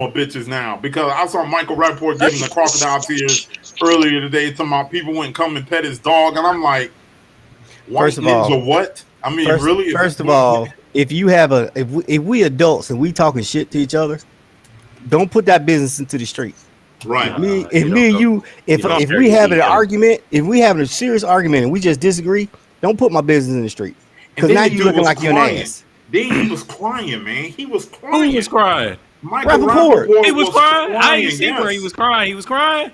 more bitches now because I saw Michael Rappaport giving the crocodile tears earlier today, talking about people wouldn't come and pet his dog, and I'm like, white ninja, what? I mean, really? First of all, if we adults and we talking shit to each other, don't put that business into the street. Right. If we having an argument, if we having a serious argument and we just disagree, don't put my business in the street. Because now you looking like you're an ass. Then he was crying, man. He was crying. Who was crying? Michael Rappaport. He was crying. I didn't see where he was crying. He was crying.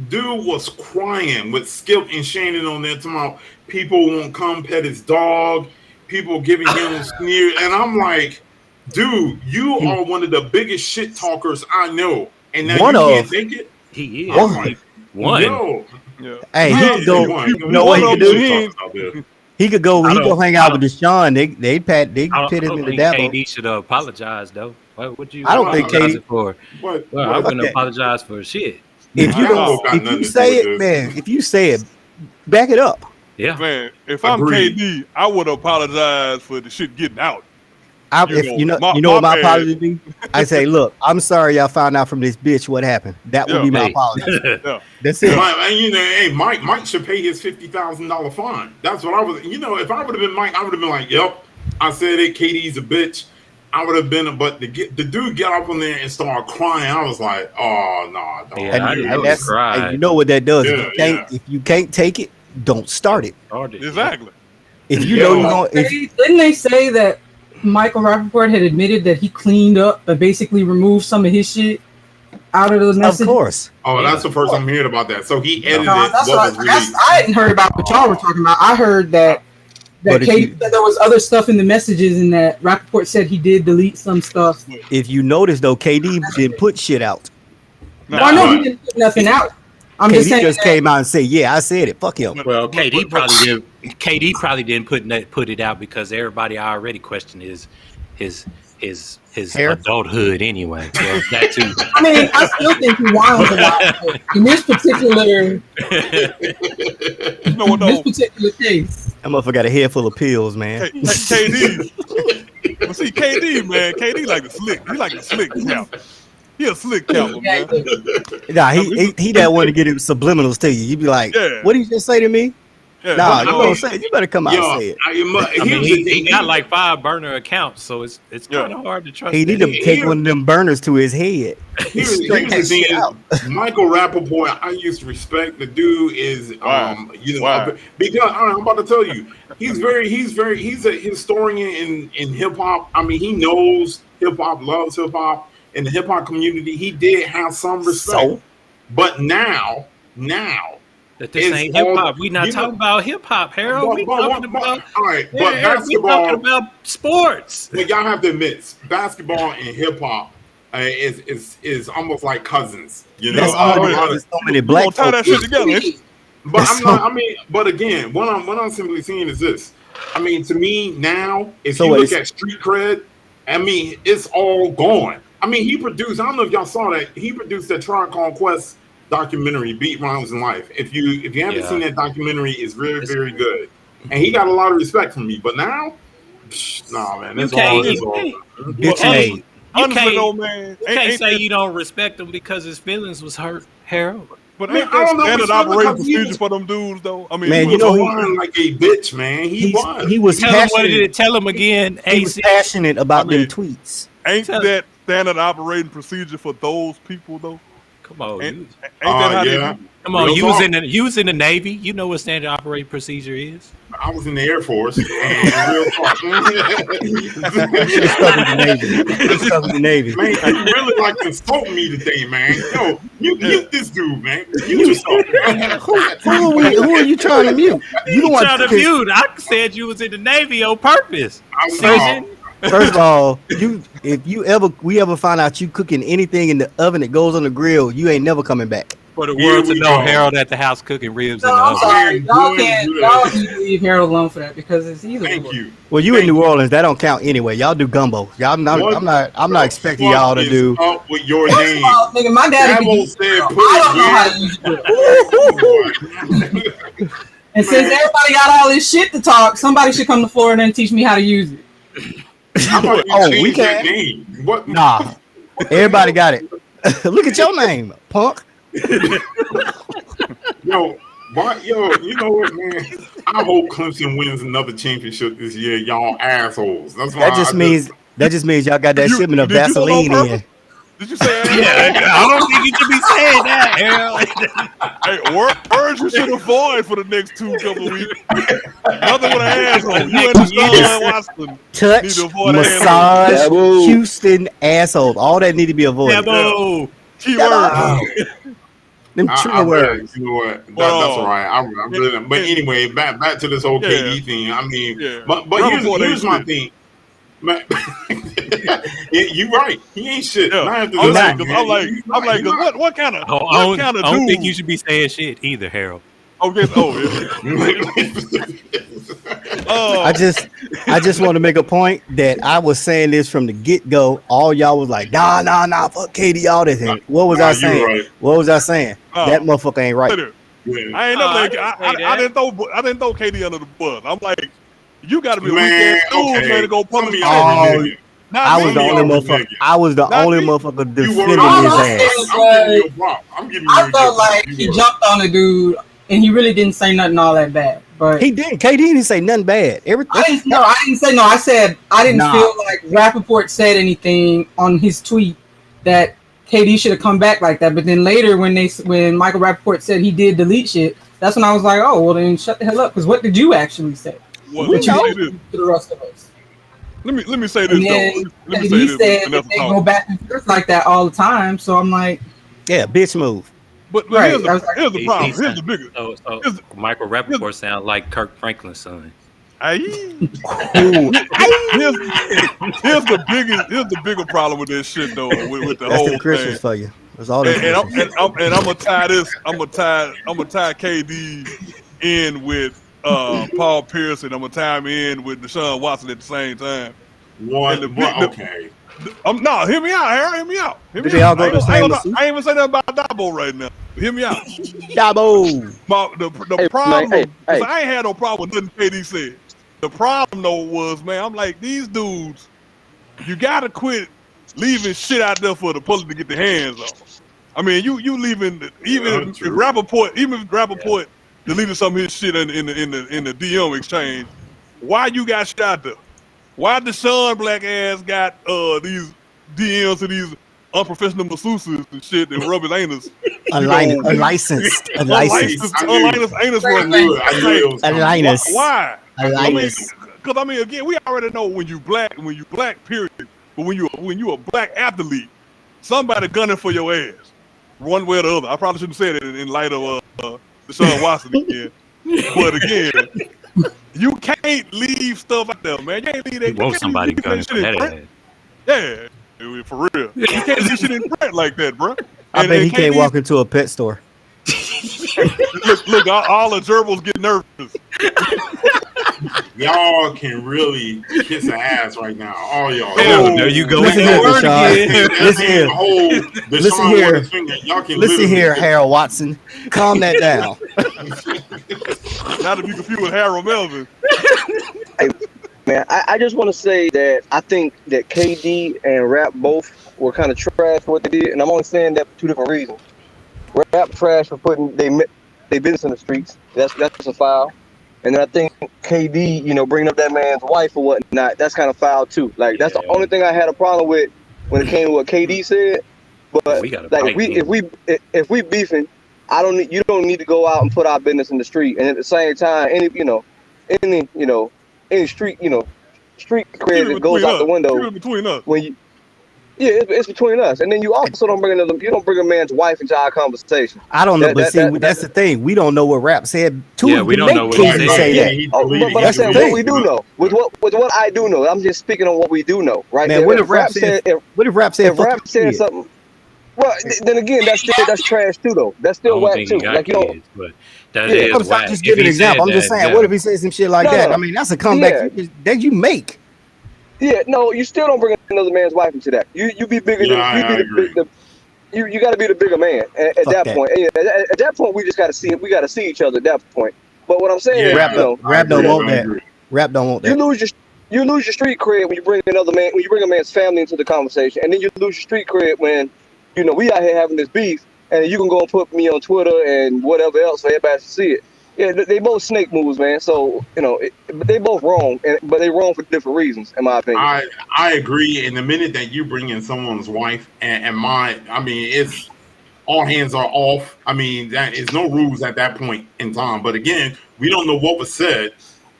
Dude was crying with Skip and Shannon on there talking about people won't come pet his dog, people giving him sneer. And I'm like, dude, you are one of the biggest shit talkers I know. And now can't take it? He is. One. Yo. Hey, he could go. You know what he could do? He could go. He go hang out with Deshaun. They pit him in the devil. KD should apologize though. What would you? I don't think KD for. Well, I wouldn't apologize for shit. If you say it, man, if you say it, back it up. Yeah, man. If I'm KD, I would apologize for the shit getting out. You know what my apology would be? I say, look, I'm sorry y'all found out from this bitch what happened. That would be my apology. That's it. Mike should pay his $50,000 fine. That's what I was. If I would have been Mike, I would have been like, yep, I said it. KD's a bitch. I would have been, but the dude get up on there and start crying. I was like, oh no. Yeah, and you know what that does? If you can't take it, don't start it. Exactly. If you know you're going, didn't they say that Michael Rappaport had admitted that he cleaned up, but basically removed some of his shit out of the message? Of course. Oh, that's the first I'm hearing about that. So he edited what was released. I hadn't heard about what y'all were talking about. I heard that there was other stuff in the messages, and that Rappaport said he did delete some stuff. If you notice, though, KD didn't put shit out. No, I know he didn't put nothing out. I'm KD just saying just came out and said, "Yeah, I said it. Fuck him." Well, KD probably didn't put it out because everybody already questioned his adulthood anyway. So that too. I mean, I still think he winds a lot. In this particular, this particular case, that motherfucker got a head full of pills, man. KD, well, see, KD, man, KD like the slick. He like the slick cap. He a slick cap, man. Nah, he that one to get it subliminals to you. You be like, what did you just say to me? Yeah, nah, you gonna say it. You better come out and say it. He got like 5 burner accounts, so it's kind of hard to trust. He need to take one of them burners to his head. Here's the thing: Michael Rappaport, I used to respect. The dude is, because I'm about to tell you, he's a historian in hip hop. I mean, he knows hip hop, loves hip hop. In the hip hop community, he did have some respect. But now. That this ain't hip hop. We not talking about hip hop, Harold. We talking about basketball. We talking about sports. Well, y'all have to admit, basketball and hip hop is almost like cousins. You know, there's so many black tie that shit together. But I'm not. I mean, but again, what I'm simply seeing is this. I mean, to me now, if you look at street cred, I mean, it's all gone. I mean, he produced. I don't know if y'all saw that. He produced that Tribe Called Quest documentary, Beat Rhymes in Life. If you haven't seen that documentary, it's very, very good. And he got a lot of respect from me. But now, nah, man, it's all. You can't say you don't respect him because his feelings was hurt, Harold. But ain't that standard operating procedure for them dudes, though? I mean, man, you know, he was like a bitch, man. He was passionate. Tell him again. He was passionate about them tweets. Ain't that standard operating procedure for those people, though? Come on, ain't that how they do? Come on, you was in the Navy. You know what standard operating procedure is. I was in the Air Force. And stuck in the Navy. Man, you really like to insult me today, man. Yo, you mute this dude, man. Mute yourself. Who are you trying to mute? You don't want to mute. I said you was in the Navy on purpose. First of all, if we ever find out you cooking anything in the oven that goes on the grill, you ain't never coming back. For the world to know, Harold at the house cooking ribs in the oven. Sorry, y'all need to leave Harold alone for that because it's either. Thank you. Well, you in New Orleans, that don't count anyway. Y'all do gumbo. I'm not expecting y'all to do. Up with your name, nigga, my daddy. I don't know how to use it. And since everybody got all this shit to talk, somebody should come to Florida and teach me how to use it. We can. What? Nah. Everybody got it. Look at your name, punk. Yo, you know what, man? I hope Clemson wins another championship this year. Y'all assholes. That's why that just means y'all got that shipment of Vaseline in. Did you say that? Yeah, I don't think you should be saying that, hell. Hey, words you should avoid for the next couple of weeks. Nothing with an asshole. You understand, Watson? Touch, massage, Houston assholes. All that need to be avoided. Debo. Keyword. Them trigger words. You know what? That's all right. I'm really, but anyway, back to this whole KD thing. I mean, but here's my thing. Man, you right. He ain't shit. Yeah. I'm like, what kind of I don't think you should be saying shit either, Harold. Okay. I just want to make a point that I was saying this from the get-go. All y'all was like, nah, fuck KD, all this. What was I saying? Right. What was I saying? That motherfucker ain't right. Yeah. I ain't never. I didn't throw KD under the bus. I'm like, you got to be a weak-ass dude trying to go punish. I was the only motherfucker. I was the only motherfucker defending his ass. I felt like he jumped on the dude and he really didn't say nothing all that bad. But he didn't. KD didn't say nothing bad. I didn't say no. I said I didn't feel like Rappaport said anything on his tweet that KD should have come back like that. But then later, when Michael Rappaport said he did delete shit, that's when I was like, oh well, then shut the hell up. Because what did you actually say? Well, let me say this to the rest of us. Let me say this though. Let me say he this. said that they go back and forth like that all the time. So I'm like, yeah, bitch move. But here's the problem. Here's the biggest. So Michael Rappaport sounds like Kirk Franklin's son. Here's the bigger problem with this shit though. With the whole Christmas thing. For you. That's all. And I'm gonna tie this. I'm gonna tie KD in with Paul Pierce, and I'm gonna tie him in with Deshaun Watson at the same time. Okay. Hear me out, Harry. Hear me out. I ain't even say nothing about Dabo right now. Hear me out. Dabo. The problem. I ain't had no problem with nothing KD said. The problem though was, man, I'm like, these dudes, you gotta quit leaving shit out there for the public to get their hands on. I mean, you leaving even if Rappaport deleted some of his shit in the DM exchange. Why you got shit out there? Why Deshaun black ass got these DMs to these unprofessional masseuses and shit that rub his anus? Unlicensed anus rubbing. Why? Because I mean, again, we already know when you black, period. But when you a black athlete, somebody gunning for your ass, one way or the other. I probably shouldn't say that in light of Deshaun Watson again. But again, you can't leave stuff out there, man. You can't leave that. You want somebody gunning for that ass. Yeah, for real. You can't leave shit in print like that, bro. I bet he can't walk into a pet store. Look, all the gerbils get nervous. Y'all can really kiss an ass right now. All y'all. There you go. Listen here, Harold Watson. Calm that down. Not to be confused with Harold Melvin. Hey, man, I just want to say that I think that KD and Rap both were kind of trash for what they did, and I'm only saying that for two different reasons. Rap trash for putting they business in the streets. That's a foul. And then I think KD, bringing up that man's wife or whatnot, that's kind of foul too. Like that's the only thing I had a problem with when it came to what KD said. But like if we beefing, you don't need to go out and put our business in the street. And at the same time, any street street cred that goes out the window between us. It's between us, and then you also don't bring a man's wife into our conversation. I don't know, that's the thing. We don't know what Rap said. We don't know what he said. But I said what we do know. With what I do know, I'm just speaking on what we do know, right? Man, what if Rap said something? Well, then again, that's trash too, though. That's still whack too. Like but that is whack. I'm just giving an example. I'm just saying, what if he says some shit like that? I mean, that's a comeback that you make. Yeah, no, you still don't bring another man's wife into that. You be bigger than you got to be the bigger man at that point. And at that point, we just got to see we got to see each other at that point. But what I'm saying is, Rap don't want that. Rap don't want that. you lose your street cred when you bring a man's family into the conversation, and then you lose your street cred when, we out here having this beef, and you can go and put me on Twitter and whatever else for everybody to see it. Yeah, they both snake moves, man. So but they both wrong, but they wrong for different reasons, in my opinion. I agree. And the minute that you bring in someone's wife and mine, I mean, it's all hands are off. I mean, that is no rules at that point in time. But again, we don't know what was said.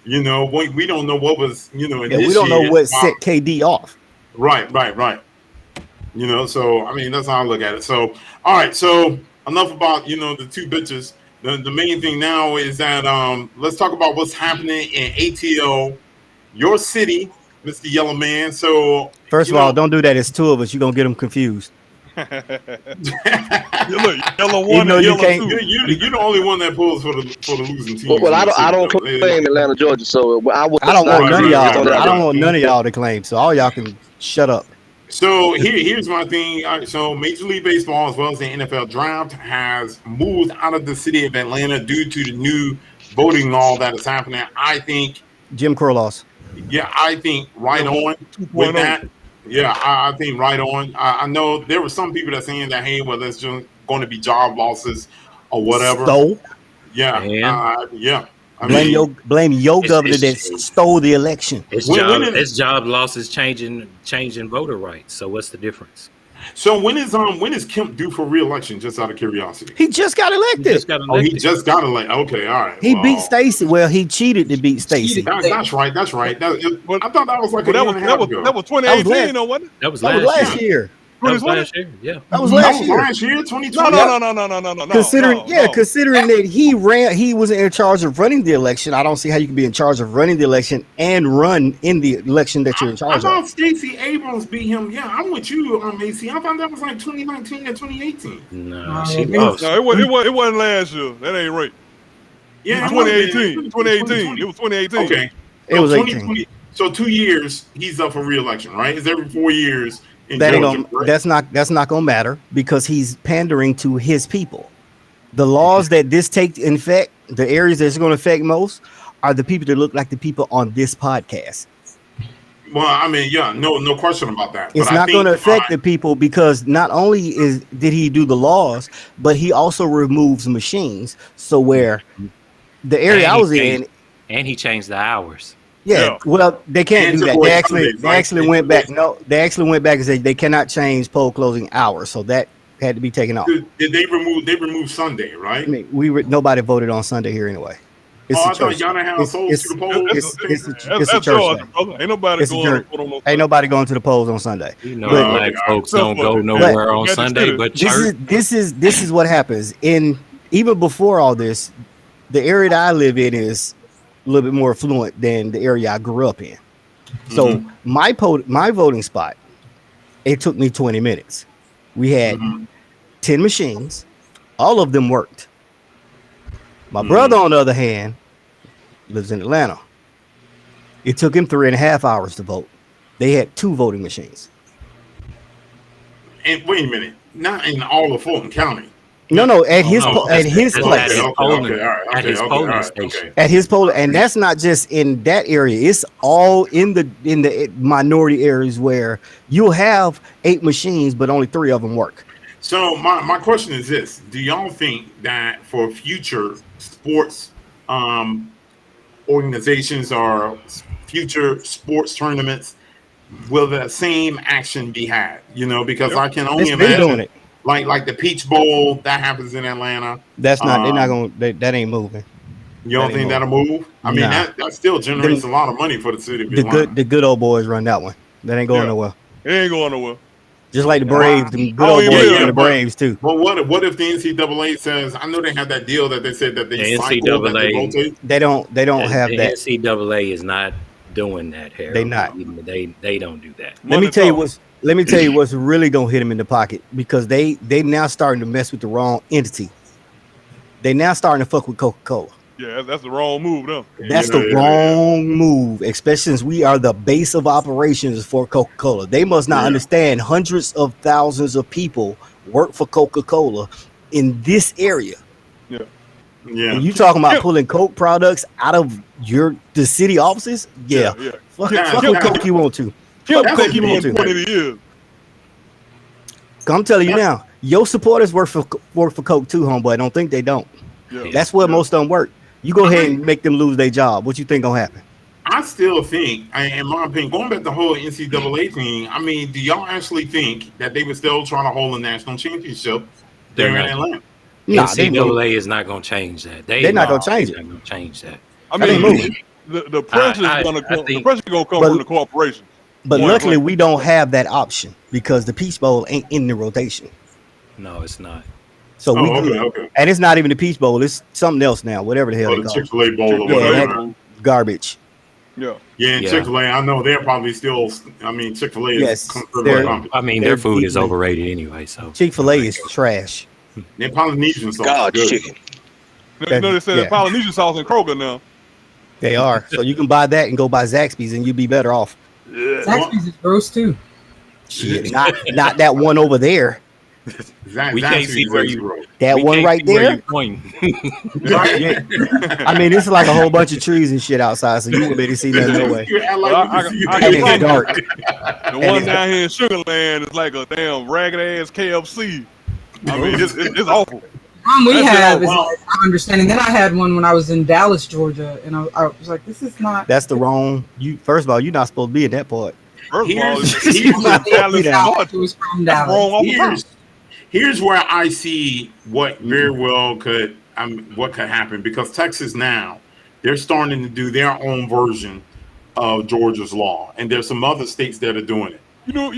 We don't know what was we don't know what set KD off. Right. So I mean, that's how I look at it. So all right, so enough about the two bitches. The main thing now is that let's talk about what's happening in ATL, your city, Mr. Yellow Man. So first of all, don't do that. It's two of us. You're gonna get them confused. Look, yellow one and yellow two. You're the only one that pulls for the losing team. Well, I don't claim Atlanta, Georgia, so I don't want none of y'all. I don't want none of y'all to claim. So all y'all can shut up. So here's my thing. So Major League Baseball, as well as the NFL draft, has moved out of the city of Atlanta due to the new voting law that is happening. I think Jim Crow laws. Yeah, I think right on with that. Yeah, I think right on. I know there were some people that saying that, hey, well, there's just going to be job losses or whatever. So yeah. Blame your governor that stole the election. It's job losses changing voter rights. So what's the difference? So when is Kemp due for re-election? Just out of curiosity. He just got elected. He just got elected. Okay, all right. He beat Stacey. Well, he cheated to beat Stacey. That's right. I thought that was like that was 2018 or what? That was last year. That was last year. Yeah. That was last year. 2020. No. Considering that he was in charge of running the election, I don't see how you can be in charge of running the election and run in the election that you're in charge of. I thought Stacey Abrams beat him. Yeah, I'm with you on AC. I thought that was like 2019 or 2018. No, it wasn't last year. That ain't right. Yeah, 2018. It was 2018. Okay, it was 18. So 2 years he's up for re-election, right? It's every 4 years. That's not gonna matter because he's pandering to his people. The laws that this take in effect, the areas that's going to affect most, are the people that look like the people on this podcast. Well, I mean, yeah, no question about that. It's not going to affect the people because not only did he do the laws, but he also removes machines. So where the area I was in, and he changed the hours. Yeah, well, they can't do that. They actually went back. No, they actually went back and said they cannot change poll closing hours, so that had to be taken off. Did they remove? They removed Sunday, right? I mean, nobody voted on Sunday here anyway. It's I thought y'all didn't have souls to the polls. It's a church. Ain't nobody going to the polls on Sunday. Black folks don't go nowhere on Sunday, but church. This is what happens. Even before all this, the area that I live in is a little bit more affluent than the area I grew up in. So my voting spot, it took me 20 minutes. We had 10 machines. All of them worked. My brother, on the other hand, lives in Atlanta. It took him 3.5 hours to vote. They had 2 voting machines. And wait a minute, not in all of Fulton County. No, at his place. At his poll, and that's not just in that area. It's all in the minority areas where you'll have 8 machines, but only 3 of them work. So my question is this: do y'all think that for future sports organizations or future sports tournaments, will the same action be had? Because I can only imagine doing it. Like the Peach Bowl that happens in Atlanta. That's not. They're not going. That ain't moving. You don't think that'll move? I mean, that still generates a lot of money for the city of Atlanta. The good old boys run that one. That ain't going nowhere. It ain't going nowhere. Just like the Braves, the good old boys and the Braves too. But what if the NCAA says? I know they have that deal that they said that they cycle, that they rotate. They don't have that. The NCAA is not doing that. Harold. They not. They don't do that. Let me tell you what's really gonna hit them in the pocket, because they now starting to mess with the wrong entity. They now starting to fuck with Coca-Cola. Yeah, that's the wrong move, though. That's the wrong move, especially since we are the base of operations for Coca-Cola. They must not understand hundreds of thousands of people work for Coca-Cola in this area. Yeah. Yeah. And you talking about pulling Coke products out of the city offices? Yeah. Fuck what Coke you want to. Fuck Coke you want to. 20 years. I'm telling you now, your supporters work for Coke too, homeboy. Don't think they don't. Yeah. That's where most of them work. You go ahead and make them lose their job. What you think gonna happen? I still think, in my opinion, going back to the whole NCAA thing, I mean, do y'all actually think that they were still trying to hold a national championship there in Atlanta? Nah, NCAA is not going to change that. They're not going to change it. Not going to change that. I mean, the pressure is going to come. The pressure going to come from the corporation. But luckily, we don't have that option because the Peach Bowl ain't in the rotation. No, it's not. So and it's not even the Peach Bowl. It's something else now. Whatever the hell they the call Chick-fil-A Bowl or whatever. Garbage. Yeah, and Chick-fil-A, I know they're probably still. I mean, Chick-fil-A is. I mean, their food is overrated anyway. So Chick-fil-A is trash. Their Polynesian sauce. God, chicken. You know they said Polynesian sauce in Kroger now. They are. So you can buy that and go buy Zaxby's and you'd be better off. Zaxby's is gross too. Shit, not that one over there. We can't see where you. That one right there. I mean, it's like a whole bunch of trees and shit outside, so you wouldn't be able to see nothing no way. It's dark. The one down here in Sugar Land is like a damn ragged ass KFC. I mean, it's awful. We have is like, I understand. And then I had one when I was in Dallas, Georgia, and I was like, "This is not." That's the wrong. First of all, you're not supposed to be in that part. First of all, here's where I see what very well could what could happen, because Texas now they're starting to do their own version of Georgia's law, and there's some other states that are doing it.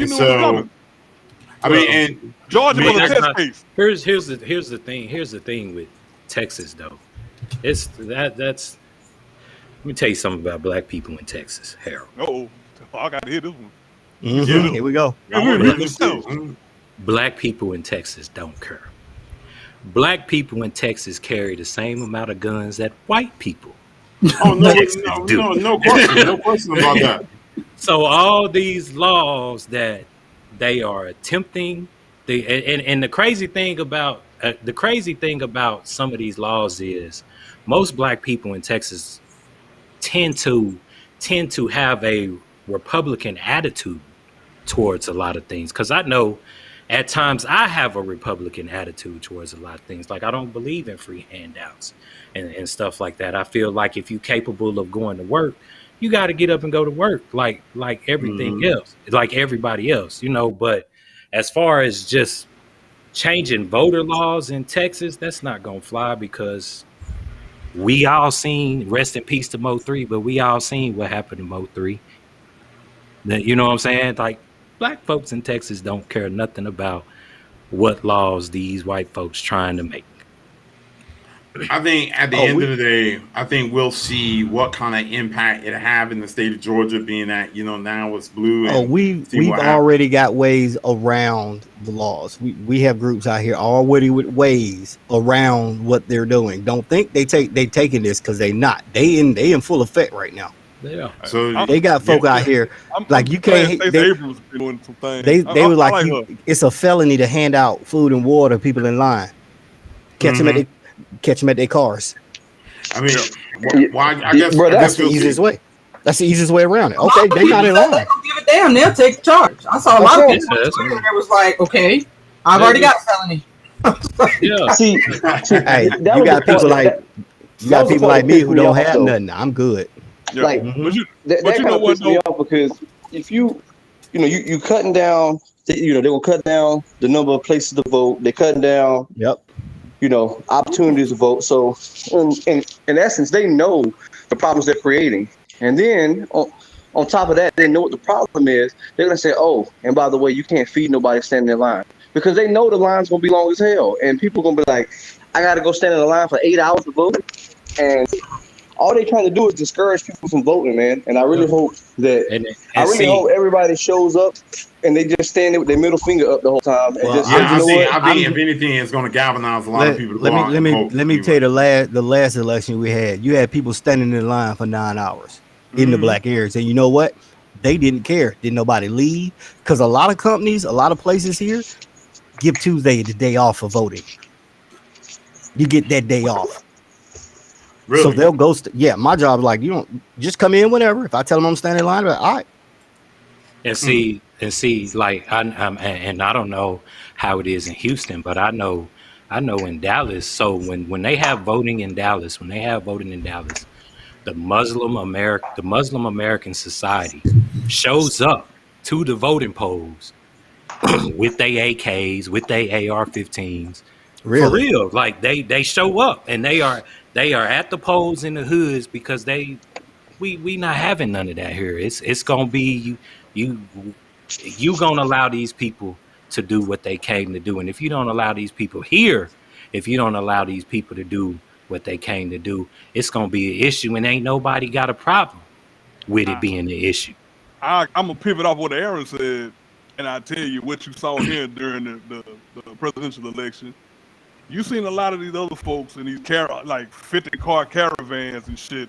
So, I mean, and Georgia was a test case. Here's the thing. Here's the thing with Texas though. That's. Let me tell you something about black people in Texas, Harold. Oh, I got to hear this one. Mm-hmm. Here we go. Black people in Texas don't care. Black people in Texas carry the same amount of guns that white people. Oh no question about that. So all these laws that they are attempting, and the crazy thing about some of these laws is most black people in Texas tend to have a Republican attitude towards a lot of things. Because I know at times I have a Republican attitude towards a lot of things. Like I don't believe in free handouts and stuff like that. I feel like if you're capable of going to work, you got to get up and go to work like everything else, like everybody else, But as far as just changing voter laws in Texas, that's not going to fly, because we all seen, rest in peace to Mo 3, but we all seen what happened to Mo 3. You know what I'm saying? Like, black folks in Texas don't care nothing about what laws these white folks trying to make. I think at the end of the day, I think we'll see what kind of impact it have in the state of Georgia, being that now it's blue. And we've already got ways around the laws. We have groups out here already with ways around what they're doing. Don't think they taking this, because they not. They in full effect right now. Yeah. So they got folk out here like you can't. They were like, it's a felony to hand out food and water to people in line. Catch them at their cars. I mean, I guess that's the easiest way. That's the easiest way around it. Okay, they're not in line. They don't give a damn. They'll take charge. I saw a lot of people that was like, okay, I've already got a felony. Yeah. See, hey, you got people like me who don't have nothing. I'm good. Yeah. Like that kind of pisses me off, because if you cutting down, they will cut down the number of places to vote. They're cutting down. Yep. Opportunities to vote. So, in essence, they know the problems they're creating. And then on top of that, they know what the problem is. They're going to say, oh, and by the way, you can't feed nobody standing in line, because they know the line's going to be long as hell. And people are going to be like, I got to go stand in the line for 8 hours to vote. And all they're trying to do is discourage people from voting, man. And I really hope that hope everybody shows up and they just stand there with their middle finger up the whole time. And I think if anything, it's going to galvanize a lot of people. Let me tell you the last election we had. You had people standing in line for 9 hours in the black areas, and you know what? They didn't care. Didn't nobody leave? Because a lot of companies, a lot of places here give Tuesday the day off for voting. You get that day off. Really? So they'll go. My job is like, you don't just come in whenever. If I tell them I'm standing in line, like, all right. And see, like and I don't know how it is in Houston, but I know in Dallas. So when they have voting in Dallas, the Muslim American Society shows up to the voting polls with their AKs, with their AR-15s. Really? For real. Like they show up and they are at the polls in the hoods because we not having none of that here. It's gonna be you gonna allow these people to do what they came to do. And if you don't allow these people here, if you don't allow these people to do what they came to do, it's gonna be an issue, and ain't nobody got a problem with it being an issue. I'm gonna pivot off what Aaron said, and I tell you what you saw here during the presidential election. You seen a lot of these other folks in these 50-car caravans and shit.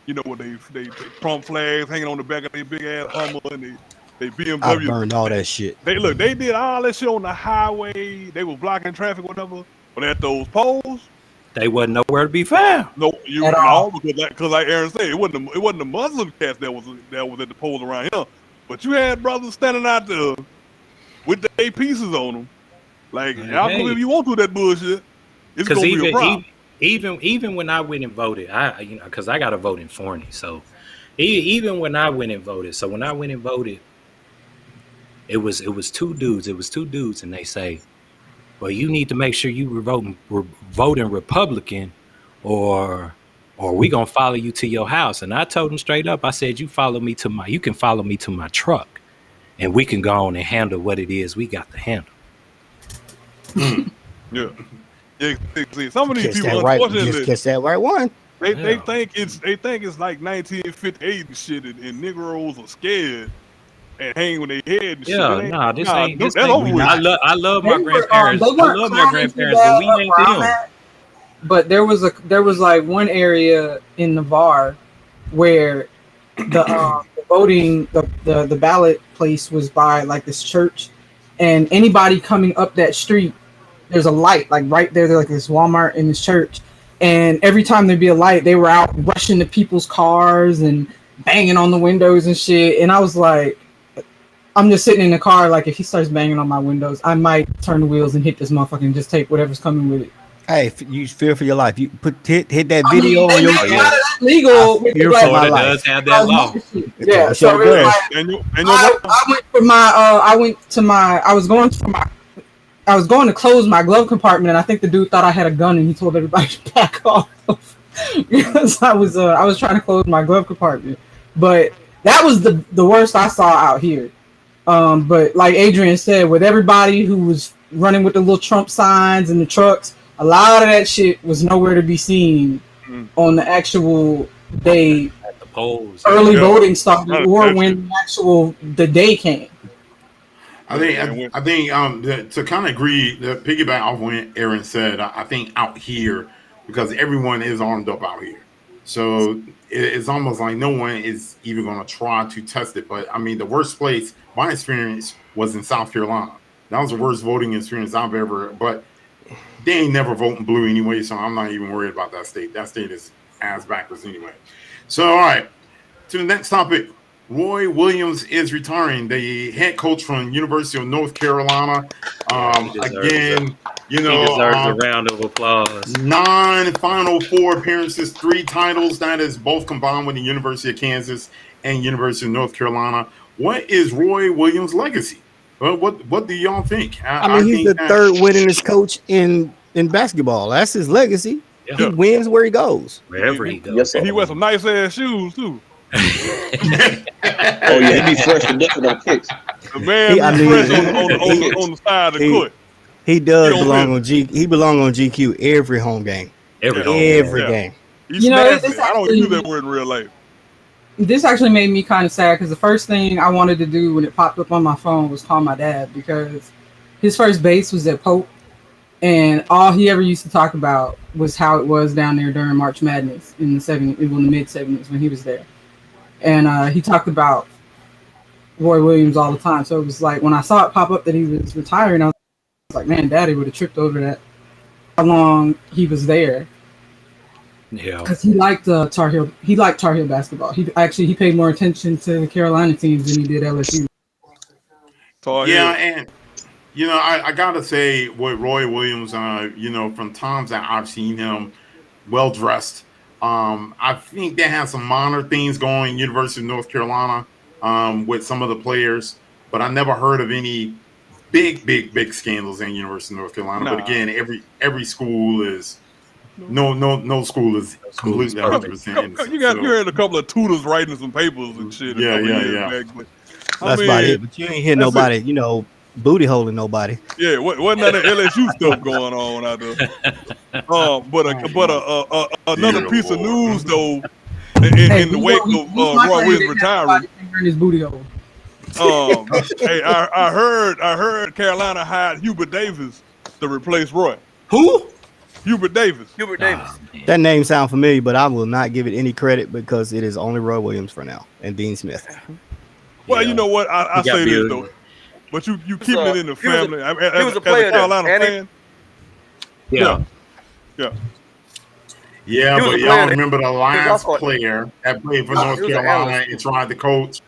You know, they Trump flags hanging on the back of their big ass Hummer and they BMW. I burned all that shit. They did all that shit on the highway. They were blocking traffic, whatever. But at those polls, they wasn't nowhere to be found. No, because like Aaron said, it wasn't the Muslim cats that was at the polls around here. But you had brothers standing out there with their pieces on them. Like, y'all believe you won't do that bullshit. It's gonna be a problem. Even when I went and voted, because I got to vote in Forney, so even when I went and voted, it was two dudes. And they say, well, you need to make sure you were voting Republican, or we gonna follow you to your house. And I told them straight up, I said, you can follow me to my truck, and we can go on and handle what it is we got to handle. Yeah. Some of these people, unfortunately, catch that right one. They think it's like 1958 and shit, and Negroes are scared and hang with their head and shit. Ain't. I love my grandparents. But we ain't them. But there was like one area in Navarre where the voting the ballot place was by like this church, and anybody coming up that street, there's a light like right there. There's like this Walmart in this church, and every time there'd be a light, they were out rushing to people's cars and banging on the windows and shit. And I was like, I'm just sitting in the car, like if he starts banging on my windows, I might turn the wheels and hit this motherfucker and just take whatever's coming with it. Hey, you fear for your life. You hit that video on your legal. Florida does have that law. Yeah, so I was going to close my glove compartment, and I think the dude thought I had a gun, and he told everybody to back off because I was trying to close my glove compartment. But that was the worst I saw out here. But like Adrian said, with everybody who was running with the little Trump signs and the trucks, a lot of that shit was nowhere to be seen on the actual day at the polls. Early voting started, or when the day came. I think to kind of agree, to piggyback off what Aaron said, I think out here, because everyone is armed up out here, so it's almost like no one is even going to try to test it. But I mean, the worst place, my experience was in South Carolina. That was the worst voting experience I've ever. But they ain't never voting blue anyway, so I'm not even worried about that state. That state is ass backwards anyway. So all right, to the next topic. Roy Williams is retiring, the head coach from University of North Carolina. Again, he deserves a round of applause. 9 Final Four appearances, 3 titles. That is both combined with the University of Kansas and University of North Carolina. What is Roy Williams' legacy? Well, what do y'all think? I mean, he's the third winningest coach in basketball. That's his legacy. Yeah. He wins where he goes. Wherever he goes. Yes, and he wears some nice ass shoes too. Oh yeah, he be fresh and different on kicks. The man be fresh on the side of the court. He does belong on He belong on GQ every home game. Every game. He's nasty. I don't use that word in real life. This actually made me kind of sad because the first thing I wanted to do when it popped up on my phone was call my dad, because his first base was at Pope, and all he ever used to talk about was how it was down there during March Madness in the mid 70s when he was there. And he talked about Roy Williams all the time. So it was like when I saw it pop up that he was retiring, I was like, man, Daddy would have tripped over that, how long he was there. Yeah. Because he liked Tar Heel. He liked Tar Heel basketball. He paid more attention to the Carolina teams than he did LSU. Yeah, and I gotta say with Roy Williams, from times that I've seen him well dressed, I think they have some minor things going University of North Carolina with some of the players, but I never heard of any big scandals in University of North Carolina. But again, every school is no school is completely 100%. You heard a couple of tutors writing some papers and shit. Yeah. That's about it. But you ain't hear nobody, booty holding nobody. Yeah, wasn't none of LSU stuff going on out there. But another piece of news though, in the wake of Roy Williams retiring. His booty hole. Hey, I heard Carolina hired Hubert Davis to replace Roy. Who? Hubert Davis. That name sounds familiar, but I will not give it any credit because it is only Roy Williams for now and Dean Smith. Well, you know what? I say this though. But you keep it in the family. He was a player Carolina fan. Yeah. Yeah, but y'all remember the last player that played for North Carolina and tried to coach,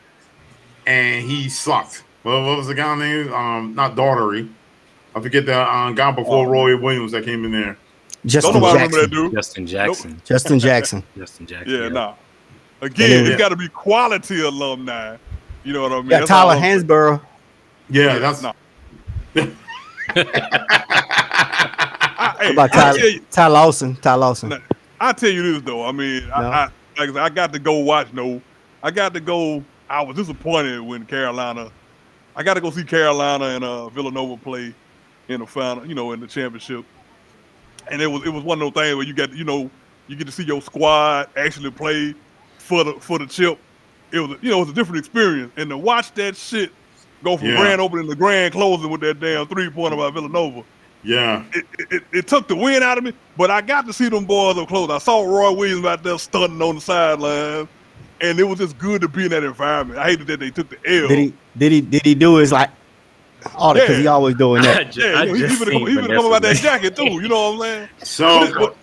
and he sucked. Well, what was the guy's name? Not Daughtery. I forget the guy before Roy Williams that came in there. Justin Jackson. Yeah, nah. Again, it's got to be quality alumni. You know what I mean? Yeah, Tyler Hansborough. Yeah, that's not. About Ty Lawson. I tell you this though. I mean, I got to go watch. I got to go. I was disappointed when Carolina. I got to go see Carolina and Villanova play in the final. In the championship. And it was one of those things where you get to see your squad actually play for the chip. It was it was a different experience, and to watch that shit go from grand opening to grand closing with that damn 3-pointer by Villanova. Yeah, it took the wind out of me, but I got to see them boys up close. I saw Roy Williams out there stunting on the sideline, and it was just good to be in that environment. I hated that they took the L. Did he do his because he always doing that. He was coming about that jacket too. You know what I'm saying? So.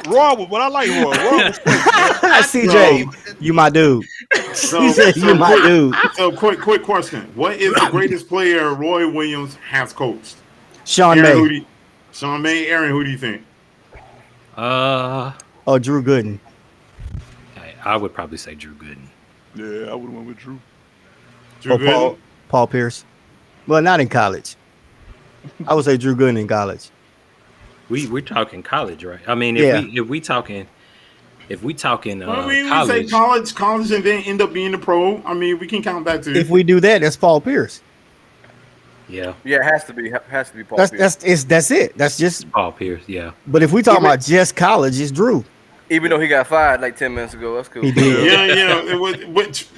Roy, but I like Roy. Roy was CJ, you my dude. He said you my dude. So quick question. What is the greatest player Roy Williams has coached? Sean May. Sean May. Aaron, who do you think? Drew Gooden. I would probably say Drew Gooden. Yeah, I would have went with Drew. Paul Pierce. Well, not in college. I would say Drew Gooden in college. We're talking college, right? I mean, if we talking we college, say college, and then end up being the pro. I mean, we can count that too. If we do that, that's Paul Pierce. Yeah, it has to be Paul Pierce. That's it. That's just Paul Pierce. Yeah. But if we talk about just college, it's Drew. Even though he got fired like 10 minutes ago, that's cool. He did. Yeah.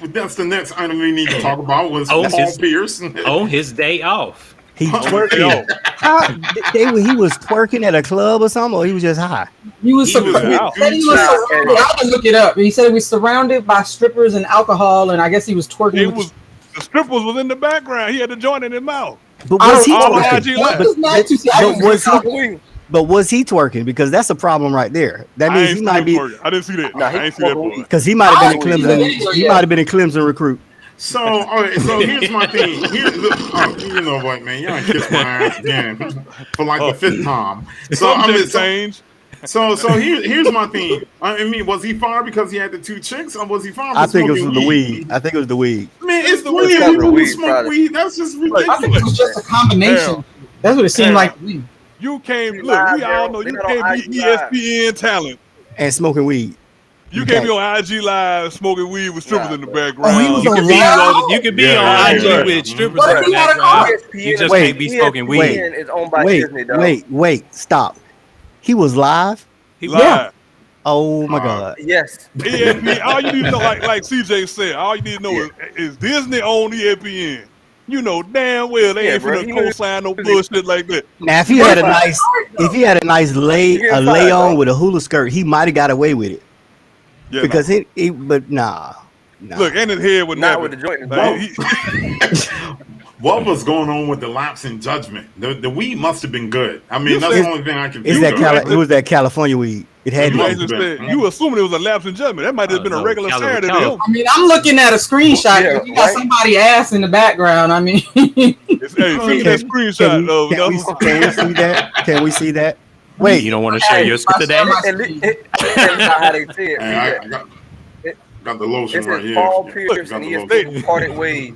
That's the next item we need to talk about was Paul Pierce on his day off. He twerking. He was twerking at a club or something, or he was just high. He was surrounded. I can look it up. He said he was surrounded by strippers and alcohol, and I guess he was twerking. The strippers was in the background. He had the joint in his mouth. But was he twerking? But was he twerking? Because that's a problem right there. That means he might be. I didn't see that. I ain't see that because he might have been in Clemson. He might have been in Clemson recruit. So, all right, so here's my thing. You know what, man? Y'all kiss my ass again for like the fifth time. So here's my thing. I mean, was he fired because he had the two chicks, or was he fired? I think it was the weed. I think it was the weed. Man, it's the weed. People who smoke weed. That's just ridiculous. I think it was just a combination. That's what it seemed like to me. You can't look. We all know you can't be ESPN talent and smoking weed. You can't be on IG Live smoking weed with strippers in the background. You could be on IG with strippers in the background. You just can't be smoking weed. Wait, stop. He was live? Live. Oh my God. Yes. ESPN, all you need to know, like CJ said, all you need to know is Disney on ESPN. You know damn well they ain't finna co-sign no bullshit like that. Now if he had a nice lay on with a hula skirt, he might have got away with it. Yeah, because but nah. Look, and his head was not with the joint. What was going on with the lapse in judgment? The weed must have been good. I mean, that's the only thing I can think of. It was that California weed. It had It to must be. have been. You assuming it was a lapse in judgment. That might have been a No, regular Caliber Saturday. Caliber. I mean, I'm looking at a screenshot. Yeah, You got right. somebody ass in the background. I mean, Hey, send me that screenshot of Can we see that? Can we see that? Wait, You don't want to share your I'll today? share my And screen. that's not how they say it. Hey, I got the lotion It right says here. Paul Got Pierce the and lotion. ESPN parted ways.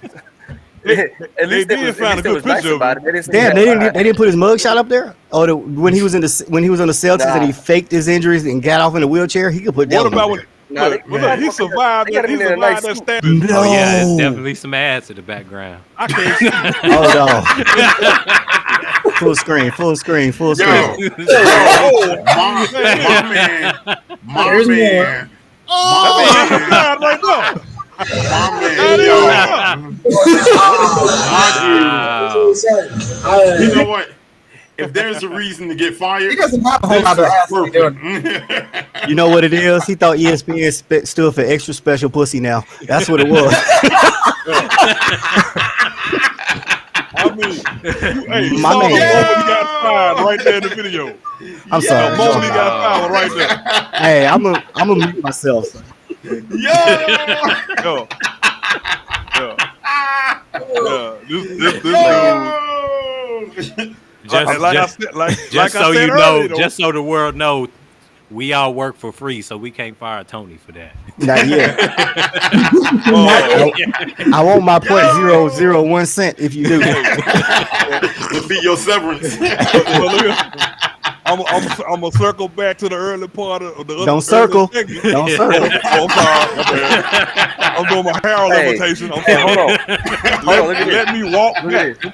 At least they it did was, find a at least it good was nice picture of about it. They didn't say damn, he they had didn't put his mugshot up there. Oh, when he was on the Celtics and he faked his injuries and got off in a wheelchair, he could put that. What one about up when? Nah, Look, they- look, he survived. they gotta He be in a survived nice that suit. standard. there. Oh yeah, it's No. definitely some ass in the background. I can't see. Hold on. Full screen. Full screen. Full Yo, screen. my There's man, That's my a man, side right there. my man, yo. Wow. You know what? If there's a reason to get fired, He doesn't have a whole this lot of is ass. to do it. perfect. You know what it is? He thought ESPN stood for extra special pussy now. That's what it was. I mean, hey, you My saw the man. moment he got fired right there in the video. I'm The sorry. moment he got fired right there. Hey, I'm gonna mute myself. Yo, Yo. Yeah. This dude. yo. Just, Like I just, said, like just I so said you know, earlier, though, just so the world know, we all work for free, so we can't fire Tony for that. Not yet. uh, I want my .001 if you do. It'll be your severance. well, look, I'm gonna circle back to the early part of the other. Don't circle. early segment. Don't circle. Oh, I'm sorry. Okay. I'm doing my Harold Hey. imitation. I'm Hey, sorry. hold on. Hold on, look at Let me walk Look back. at this.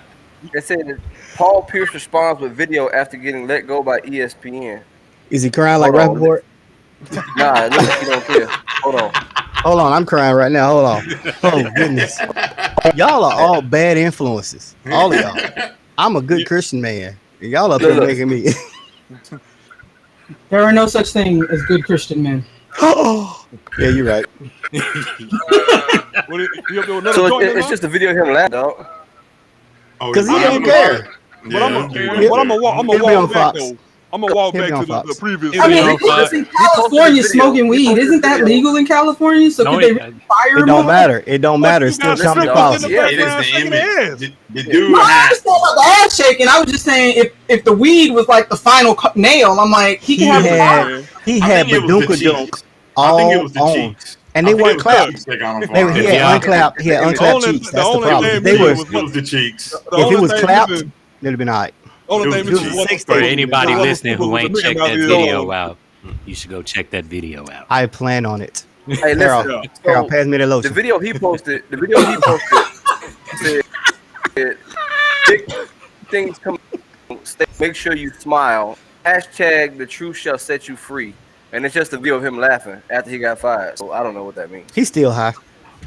It said that Paul Pierce responds with video after getting let go by ESPN. Is he crying like Hold on. Rappaport? Nah, it looks like he don't care. Hold on. Hold on, I'm crying right now. Hold on. Oh goodness. Y'all are all bad influences. All of y'all. I'm a good Christian man. Y'all up here Look. making me. There are no such thing as good Christian men. Yeah, you're right. You up there with another So joint, it's huh? just a video of him laughing, dog. Because he don't care. But I'm gonna He'll be walk on back Fox. though. I'm gonna walk He'll back be on to Fox. the previous. I mean, Yeah, he was in He posted California a video. smoking He weed. posted Isn't a that video. legal in California? So No, could they fire It him? don't over matter. It don't matter. It's still You company got policy. Yeah, It is the shaking image. ass. The dude No, I had. understand about the ass shaking. I was just saying if the weed was like the final nail, I'm like he He can have had he I had think it was the Badunka Dunk cheeks. I think it all was the on, cheeks. and I they think weren't it was the clapped. cheeks that got him He fired. had Yeah. unclapped. He had The unclapped only- cheeks. the That's the only problem. thing They we were. was- It was the cheeks. The If only it was thing clapped, missing- it'd have been all right. only It thing was missing the was cheeks. For the- anybody the- listening who the- ain't the- checked the- that the- video out, you should go check that video out. I plan on it. Hey, Carol, listen. Carol, So, pass me the the lotion. video he posted said, big things come. Make sure you smile. Hashtag the truth shall set you free. And it's just a video of him laughing after he got fired. So I don't know what that means. He's still high.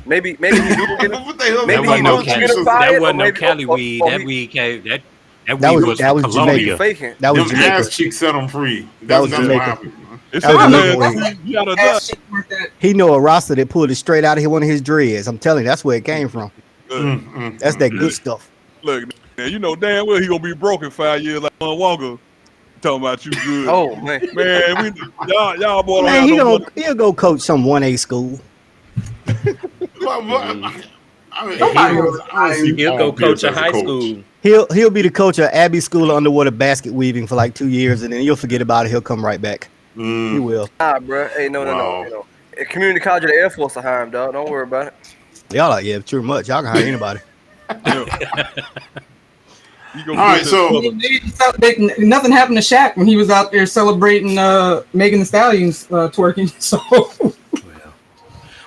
Maybe he do get him. What the hell? Maybe That wasn't he no knew Cali. you get fired, That wasn't or no maybe- Cali or- weed. or That he- weed came. That That weed was- was that from was He Jamaica. Colombia. faking. That was Them Jamaica. ass cheeks set him free. That was That's what Jamaica. happened. It I said don't know. that you gotta die. ass shaking like that. He know a roster that pulled it straight out of one of his dreads. I'm telling you, that's where it came from. That's that good stuff. Look, man, you know damn well he gonna be broke in 5 years like Von Walker. Talking about you good. Oh man. Man, y'all boy don't Man, have no money. he'll go coach some 1A school. I mean, He'll go coach a high school. He'll be the coach of Abbey School of Underwater Basket Weaving for like 2 years, and then you'll forget about it. He'll come right back. He will. Nah, bro. Hey, no. Community College of the Air Force will hire him, dog. Don't worry about it. Y'all like, yeah, too much. Y'all can hire anybody. All right, so Nothing happened to Shaq when he was out there celebrating Megan Thee Stallion's twerking. So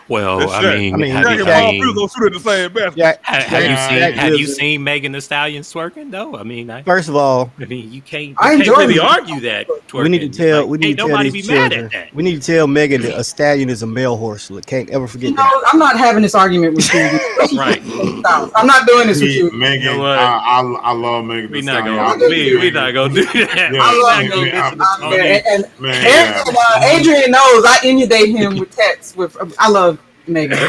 Well, That's I Shaq. mean, I mean, have Shaq you and Paul seen? Pierce gonna shoot at the same basket. Yeah. Have you seen Megan Thee Stallion twerking though? I mean, First of all, you can't. I You can't enjoy really it. argue that. Twerking. we need to tell. Like, We need ain't to tell nobody these be mad children. at that. We need to tell Megan that a stallion is a male horse. Can't ever forget you know, that. I'm not having this argument with you. Right. I'm not doing this with you. Megan, You know what? I love Megan. We Thee not Stallion. gonna. We not gonna do that. Yeah, I love Megan. And Man, yeah. Adrian knows I inundate him with texts. I love Megan,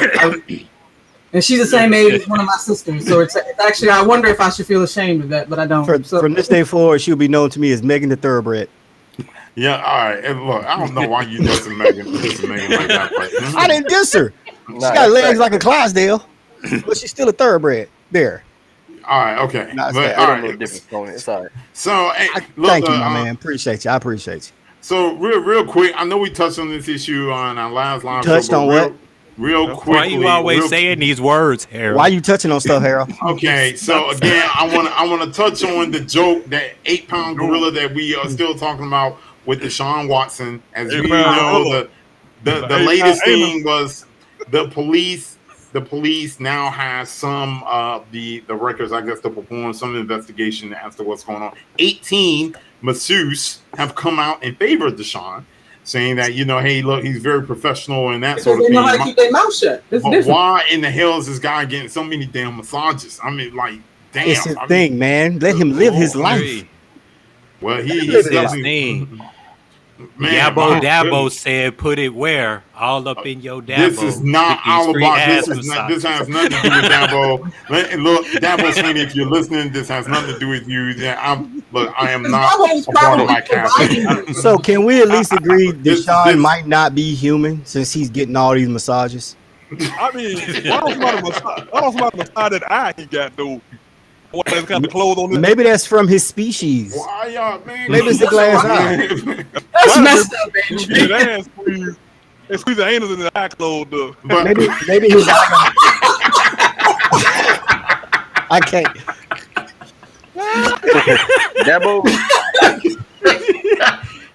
and she's the same age as one of my sisters. So it's actually I wonder if I should feel ashamed of that, but I don't. From this day forward, she'll be known to me as Megan the Thoroughbred. Yeah, all right. And look, I don't know why you dissing Megan like that. But, I didn't diss her. She got legs like a Clydesdale, but she's still a thoroughbred. There. All right, okay. Nah, it's But, fair. all a right. little different, Tony. It's all right. So, hey, look, Thank you, my man. Appreciate you. I appreciate you. So, real quick, I know we touched on this issue on our last live Touched show. on But what? real quickly. Why you always saying these words, Harold? Why you touching on stuff, Harold? Okay, so again, I want to touch on the joke, that 8-pound gorilla that we are still talking about with Deshaun Watson. As we know, the latest thing was the police. The police now has some the records, I guess, to perform some investigation as to what's going on. 18 masseuses have come out in favor of Deshaun, saying that, hey, look, he's very professional and that Because sort of they thing. know how to keep their mouth shut. It's But different. why in the hell is this guy getting so many damn massages? I mean, like, damn. It's his thing, man. Let him live his life. Well, It's he's his definitely, thing. man. Dabo my Dabo goodness. said, "Put it where? All up in your Dabo." This is not Get these all free about. ass This massages. has nothing to do with Dabo. Look, Dabo saying, if you're listening, this has nothing to do with you. Yeah, I am not Dabo's a part of my probably casting. So can we at least agree This- Deshaun might not be human since he's getting all these massages? I mean, why don't somebody massage that eye he got though? What, that's got the clothes on this? Maybe that's from his species. Why y'all, man? Maybe it's the glass eye. That's messed up, man. His ass squeeze. They squeeze the anus in the eye closed up. But Maybe his eye. I can't. Dabo,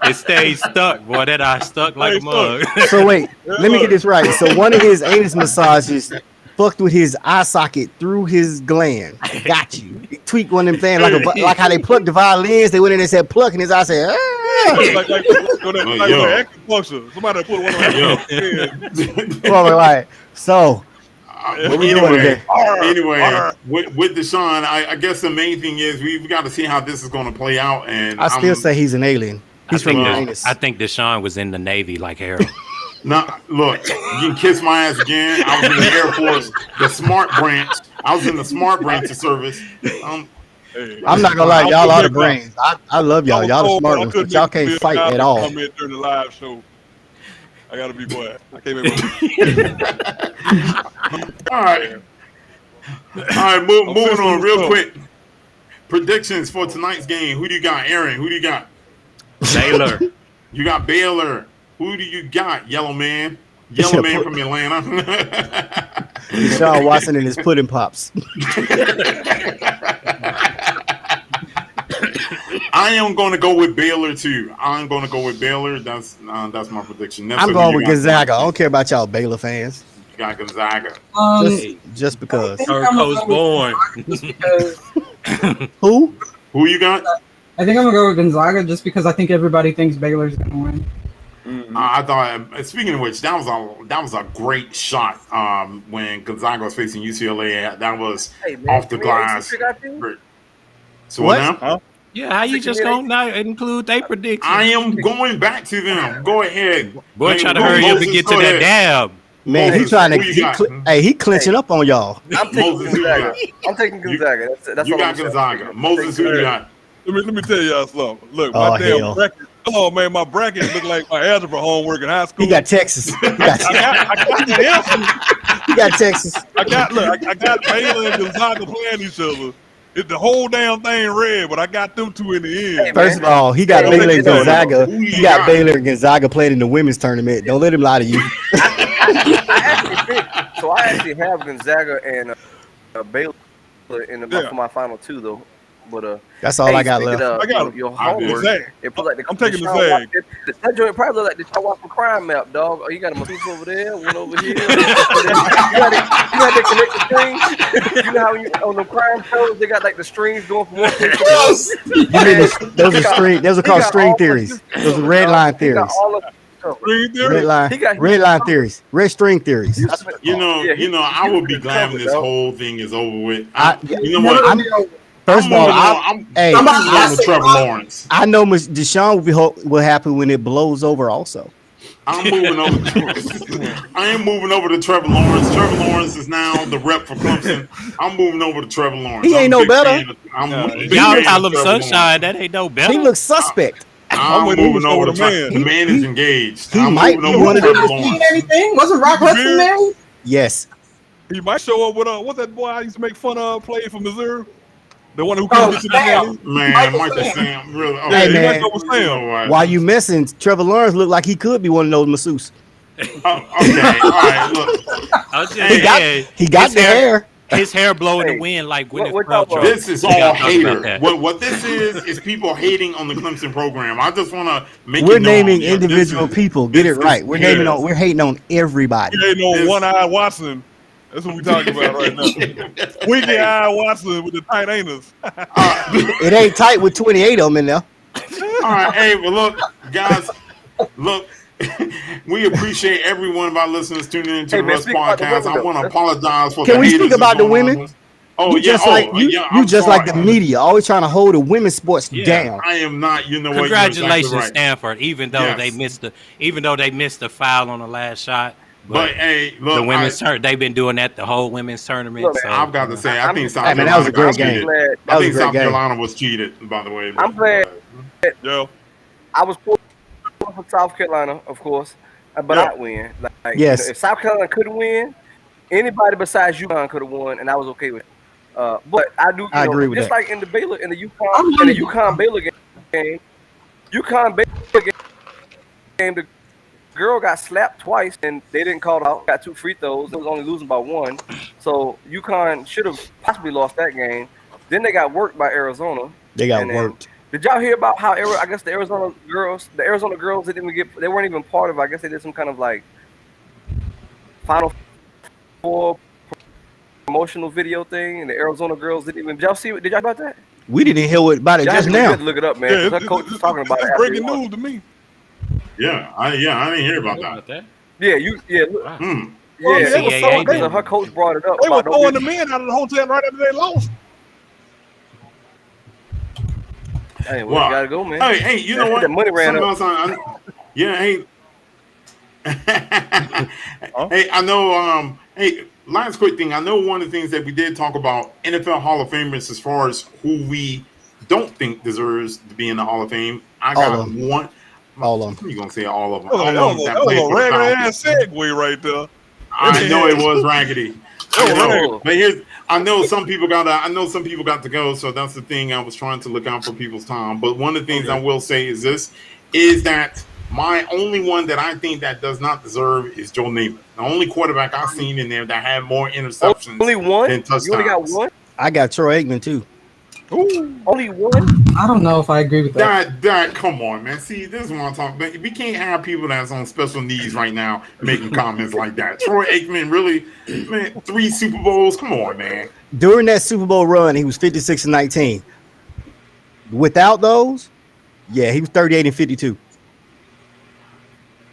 It stays stuck, boy. That eye stuck like a mug. So wait, let me get this right. So one of his anus massages fucked with his eye socket through his gland. Got you. Tweak one of them things like how they pluck the violins. They went in and said pluck, and his eye said, ah. like acupuncture. Somebody put one on his head. Well, right. So what we doing today? Anyway, with Deshaun, I guess the main thing is we've got to see how this is going to play out. And I still say he's an alien. He's from Uranus. I think Deshaun was in the Navy like Harold. No, look, you can kiss my ass again. I was in the Air Force, the smart branch. I was in the smart branch of service. I'm not gonna lie, y'all are the brains. I love y'all. Y'all the smart ones, but y'all can't fight at all. Come in during the live show. I gotta be quiet. I can't make All right. Moving on real quick. Predictions for tonight's game. Who do you got, Aaron? Who do you got? Baylor. You got Baylor. Who do you got, Yellow Man? Yellow Man from Atlanta. Deshaun Watson and his pudding pops. I am going to go with Baylor too. I'm going to go with Baylor. That's my prediction. I'm going with Gonzaga. I don't care about y'all Baylor fans. You got Gonzaga. Just because. Third Coast born. Who? Who you got? I think I'm gonna go with Gonzaga just because I think everybody thinks Baylor's gonna win. I thought. Speaking of which, that was a great shot. When Gonzaga was facing UCLA, that was off the glass. So what now? Huh? Yeah, how you just gonna not include they prediction? I am going back to them. Go ahead. Boy, try to hurry up and get to that dab. Man, Moses, he trying who you got? to. He clinching up on y'all. I'm taking Moses, who you Gonzaga. got? I'm taking Gonzaga. That's You all got I'm saying. Gonzaga. Moses, who you got? Let me tell y'all something. Look, Oh, my damn hell. bracket. Oh man, my bracket look like my algebra homework in high school. He got Texas. He got the answer. He got Texas. I got Baylor and Gonzaga playing each other. The whole damn thing red, but I got them two in the end. First of all, he got Hey, Baylor and Gonzaga. Who you He got got? Baylor and Gonzaga playing in the women's tournament. Don't let him lie to you. I actually have Gonzaga and Baylor for my final two though. But That's all I got left. I got your I did homework. Zag. It put like I'm taking the Zag. That joint probably look like the Shaw Watson crime map, dog. Oh, you got a masseuse over there, one over here. you got to connect the strings. You know how you on the crime shows they got like the strings going from one place to the other. Those are string. Those are called string theories. Those are red line He theories. got all of Red line theories. Red string theories. You know, I would be glad when this whole thing is over with. You know I'm- what? First of all, I'm I'm going with Trevor Lawrence. I know Deshaun will happen when it blows over. Also, I'm moving over. I am moving over to Trevor Lawrence. Trevor Lawrence is now the rep for Clemson. I'm moving over to Trevor Lawrence. He ain't I'm no a big better. fan of- I'm a big Y'all fan call of him Trevor Sunshine. That ain't no better. he looks suspect. I'm with him moving over the man. The man is engaged. He I'm might moving be over one to of the- Trevor Seen Lawrence. anything? Wasn't Rock Hudson there? Yes. He might show up with what's that boy I used to make fun of, played for Missouri? The one who couldn't get to the Sam. league? Man, Michael Sam, really. Oh, Hey, he man. might go with You know Sam. what? While you messing, Trevor Lawrence looked like he could be one of those masseuses. Okay, all right, look. He got the hair. His hair blowing Hey, the wind like what Gwyneth y'all Paltrow. This is We gotta all talk about hater. that. What this is people hating on the Clemson program. I just want to make We're it known naming that this individual is- people. Get it this right. is We're naming haters. we're hating on everybody. He ain't no This- one-eyed Watson. That's what we talking about right now. Squeaky-eyed Watson with the tight anus. It ain't tight with 28 of them in there. All right, hey, well, look, guys, look, we appreciate every one of our listeners tuning into Hey, the man, Russ speak about the podcast. I women, want to though. apologize for Can the we haters speak about that's the going women? on. Oh, You yeah, just like you I'm just sorry. like the media, always trying to hold the women's sports Yeah. down. I am not. You know what? Congratulations, You're exactly right. Stanford. Even though they missed the foul on the last shot, But hey, look, the women's they've been doing that the whole women's tournament. Look, so, I've got to say, I think South Hey, man, Carolina that was a great got game. cheated. Glad- That I was a think great South game. Carolina was cheated, by the way. I'm glad. Yo, I was pulling for South Carolina, of course, but Yeah. not win. Like, Yes. if South Carolina couldn't win, anybody besides UConn could have won, and I was okay with it. But I do. I agree with just that. like in the Baylor, in the UConn Baylor game, the girl got slapped twice, and they didn't call it out. Got 2 free throws. It was only losing by 1, so UConn should have possibly lost that game. Then they got worked by Arizona. They got And then- worked. Did y'all hear about how I guess the Arizona girls they weren't even part of it. I guess they did some kind of like Final Four promotional video thing, and the Arizona girls didn't even. Did y'all see? Did y'all about that? We didn't hear about it Y'all just have to now. look it up, man. 'cause her coach was talking about it. it's after breaking he won. news to me. Yeah, I didn't hear about about that. that. Yeah, Wow. Hmm. yeah. they were so- Because her coach brought it up. They were about throwing the don't men out of the hotel right after they lost. get- Hey, Wow. we gotta go, man. Hey, you know what? The money ran Something up. else yeah, hey. Hey, I know. Hey, last quick thing. I know one of the things that we did talk about NFL Hall of Famers as far as who we don't think deserves to be in the Hall of Fame. I All got of them. one. All of them. You gonna say all of them? That was All of them that a played for the regular Falcons. ass segue right there. I know it was raggedy. I was know. raggedy. But here's. I know some people got to go. So that's the thing. I was trying to look out for people's time. But one of the things I will say is this: is that my only one that I think that does not deserve is Joe Namath. The only quarterback I've seen in there that had more interceptions Only one? than touchdowns. You only got one? I got Troy Aikman too. Only one? I don't know if I agree with that. That come on, man. See, this is what I'm talking about. We can't have people that's on special needs right now making comments like that. Troy Aikman, really, man, 3 Super Bowls. Come on, man. During that Super Bowl run, he was 56-19. Without those, yeah, he was 38-52.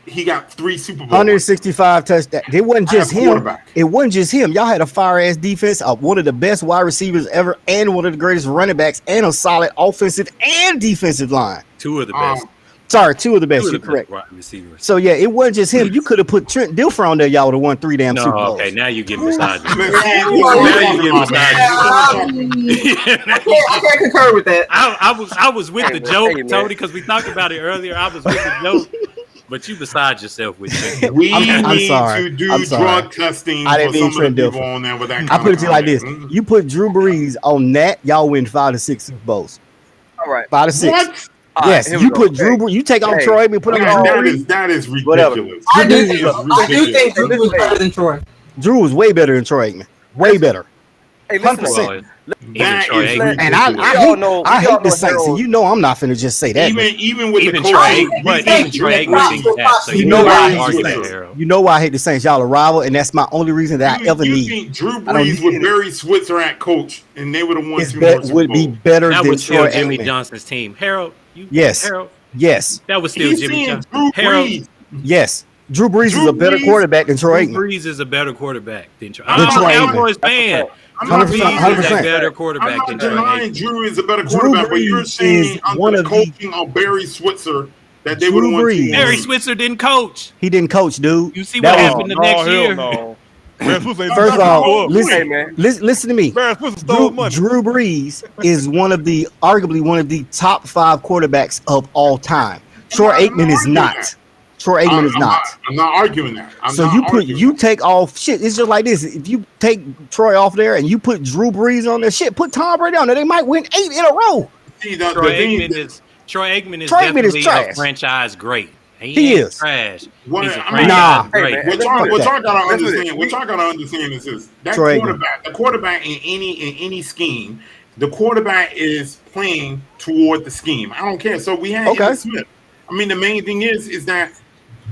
He got 3 Super Bowls. 165 touchdowns. It wasn't I have just him. quarterback. It wasn't just him. Y'all had a fire ass defense, one of the best wide receivers ever, and one of the greatest running backs, and a solid offensive and defensive line. 2 of the best. Sorry, 2 of the best. Two of You're the correct. best wide receivers. So yeah, it wasn't just him. You could have put Trent Dilfer on there. Y'all would have won 3 damn No, Super Bowls. okay, now you get beside me. Man, I can't concur with that. I was with Hey, the man, joke, hey, man. Tony, because we talked about it earlier. I was with the joke, but you beside yourself with it. We I'm need sorry. to do I'm sorry. drug testing I for didn't mean some of the Trent people Dilfer. on there with that. I put it to you like this: comment. you put Drew Brees on that, y'all win 5 to 6 Super Bowls. All right. 5 to 6. What? All Yes, right, here we you go. put Drew. You take on Hey. Troy Aikman, put him on Drew Brees. That is Whatever. ridiculous. I do That think, is I do think ridiculous. Drew was better than Troy. Drew was way better than Troy Aikman. Way better. Hey, listen, 100%. Even That Troy is Aikman. And I We all know- hate we all the know Saints, and Harold- you know I'm not finna just say that. Even with Even the Troy coach, Aikman, but Hey, even Troy hey, Aikman seen hey, that, so hey, you hey, know hey, why hey, argue hey, that, Harold. You know why I hate the Saints. Y'all a rival, and that's my only reason that I ever you need. think Drew I don't Brees need with it. Barry Switzer at coach, and they would have won It's 2 more Super would be Bowls. better That than was still Troy Jimmy Aikman. Johnson's team. Harold, Yes. Harold, Yes, that was still He's Jimmy saying Johnson. Drew Harold, Brees. yes. Drew Brees is Drew a better Brees- quarterback than Troy Drew Aikman. Brees is a better quarterback than Troy. Than I'm Troy a Aikman. Cowboys fan. I'm Drew not Brees denying is a 100%. better I'm quarterback not than Troy denying Aikman. Drew is a better Drew quarterback, but you're Brees saying is under one the of the- coaching of Barry Switzer that they Drew would have won 2 Brees. more. Barry Switzer didn't coach. He didn't coach, dude. You see That what was- happened the No, next hell year? no. First of all, listen to me. Drew Brees is arguably one of the top 5 quarterbacks of all time. Troy Aikman is not. Troy Aikman is not. I'm not arguing that. You take off shit. It's just like this. If you take Troy off there and you put Drew Brees on there, shit, put Tom Brady on there, they might win 8 in a row. See, Troy Aikman is definitely a franchise great. He is trash. What y'all gotta understand is this: that quarterback in any scheme, the quarterback is playing toward the scheme. I don't care. So we had Emmitt Smith. I mean, the main thing is that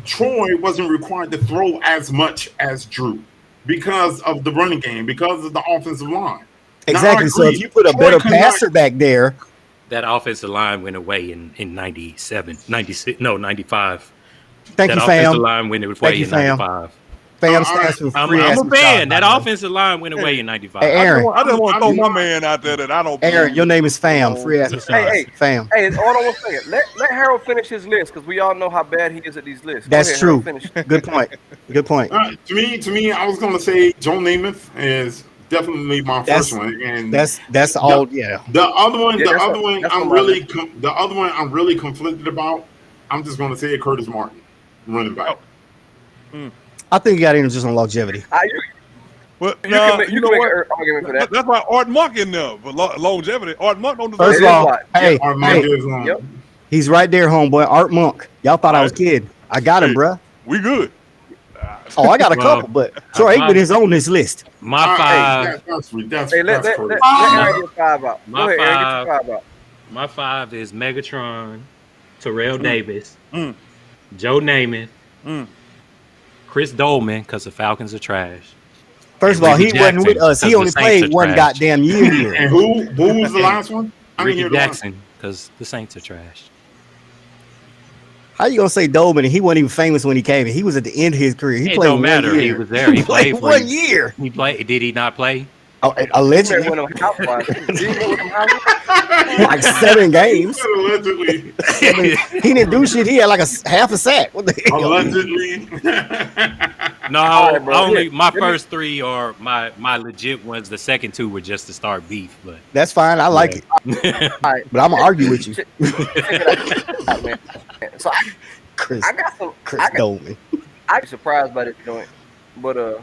Troy wasn't required to throw as much as Drew because of the running game, because of the offensive line. Exactly. So if you put a better passer back there. That offensive line went away in 97, 96, no, 95. Thank you, fam. That offensive line went away in 95. Fam stands for free. I'm a fan. That offensive line went away in 95. Hey, Aaron. I just want to throw my man out there that I don't. Aaron, your name is Fam. Free ass Fam. Hey, hold on one second. Let Harold finish his list because we all know how bad he is at these lists. That's true. Good point. Good point. To me, I was going to say Joe Namath is definitely my first one, and that's all. The other one I'm really conflicted about. I'm just going to say Curtis Martin, running back. I think you got him just on longevity. You can make an argument for that. That's why Art Monk in there for longevity. Art Monk on the first of all, he's right there, homeboy. Art Monk. Y'all thought I was kidding. I got him, bruh. We good. Oh, I got a couple, but Troy Aikman is on this list. My 5. Let Aaron get 5 out. Go ahead, Aaron, get 5 out. My 5 is Megatron, Terrell Davis, Joe Namath, Chris Dolman, because the Falcons are trash. First of all, he wasn't with us. He only played one goddamn year here. And who was the last one? Ricky Jackson, because the Saints are trash. How you gonna say Dolman? And he wasn't even famous when he came in. He was at the end of his career. He played don't matter. He was there. He played for 1 year. He played. Did he not play? Oh, allegedly. Like 7 games. Allegedly. He didn't do shit. He had like a half a sack. What the hell? Allegedly. No, only my first 3 are my legit ones. The second 2 were just to start beef, but that's fine. I like it. But I'm gonna argue with you. So I got some. Dolman. I'm surprised by this joint, but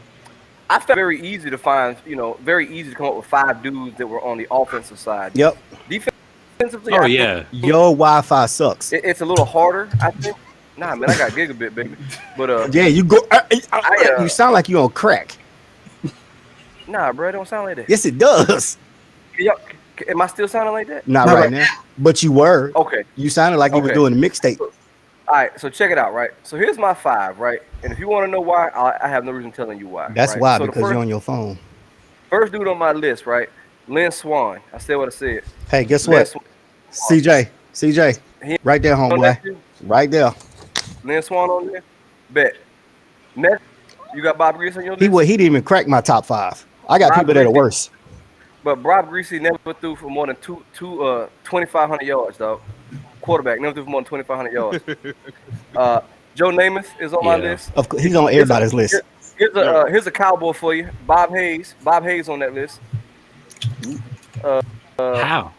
I felt very easy to find. Very easy to come up with 5 dudes that were on the offensive side. Yep. Defensively, your Wi-Fi sucks. It's a little harder, I think. Nah, man, I got gigabit, baby. But yeah, you go. You sound like you on crack. Nah, bro, it don't sound like that. Yes, it does. Am I still sounding like that? Not right now, but you were. Okay. You sounded like you were doing a mixtape. All right, so check it out, right? So here's my 5, right? And if you want to know why, I have no reason telling you why. That's why, so because you're on your phone. First dude on my list, right? Lynn Swann. I said what I said. Hey, guess what? CJ, right there, homeboy. Right there. Lynn Swann on there? Bet. Next, you got Bob Greasy on your list? He didn't even crack my top 5. I got people that are worse. But Bob Greasy never threw for more than 2,500 yards, dog. Quarterback never threw for more than 2,500 yards. Joe Namath is on my list. Of course, he's on everybody's list. Here's a cowboy for you. Bob Hayes. Bob Hayes on that list. How?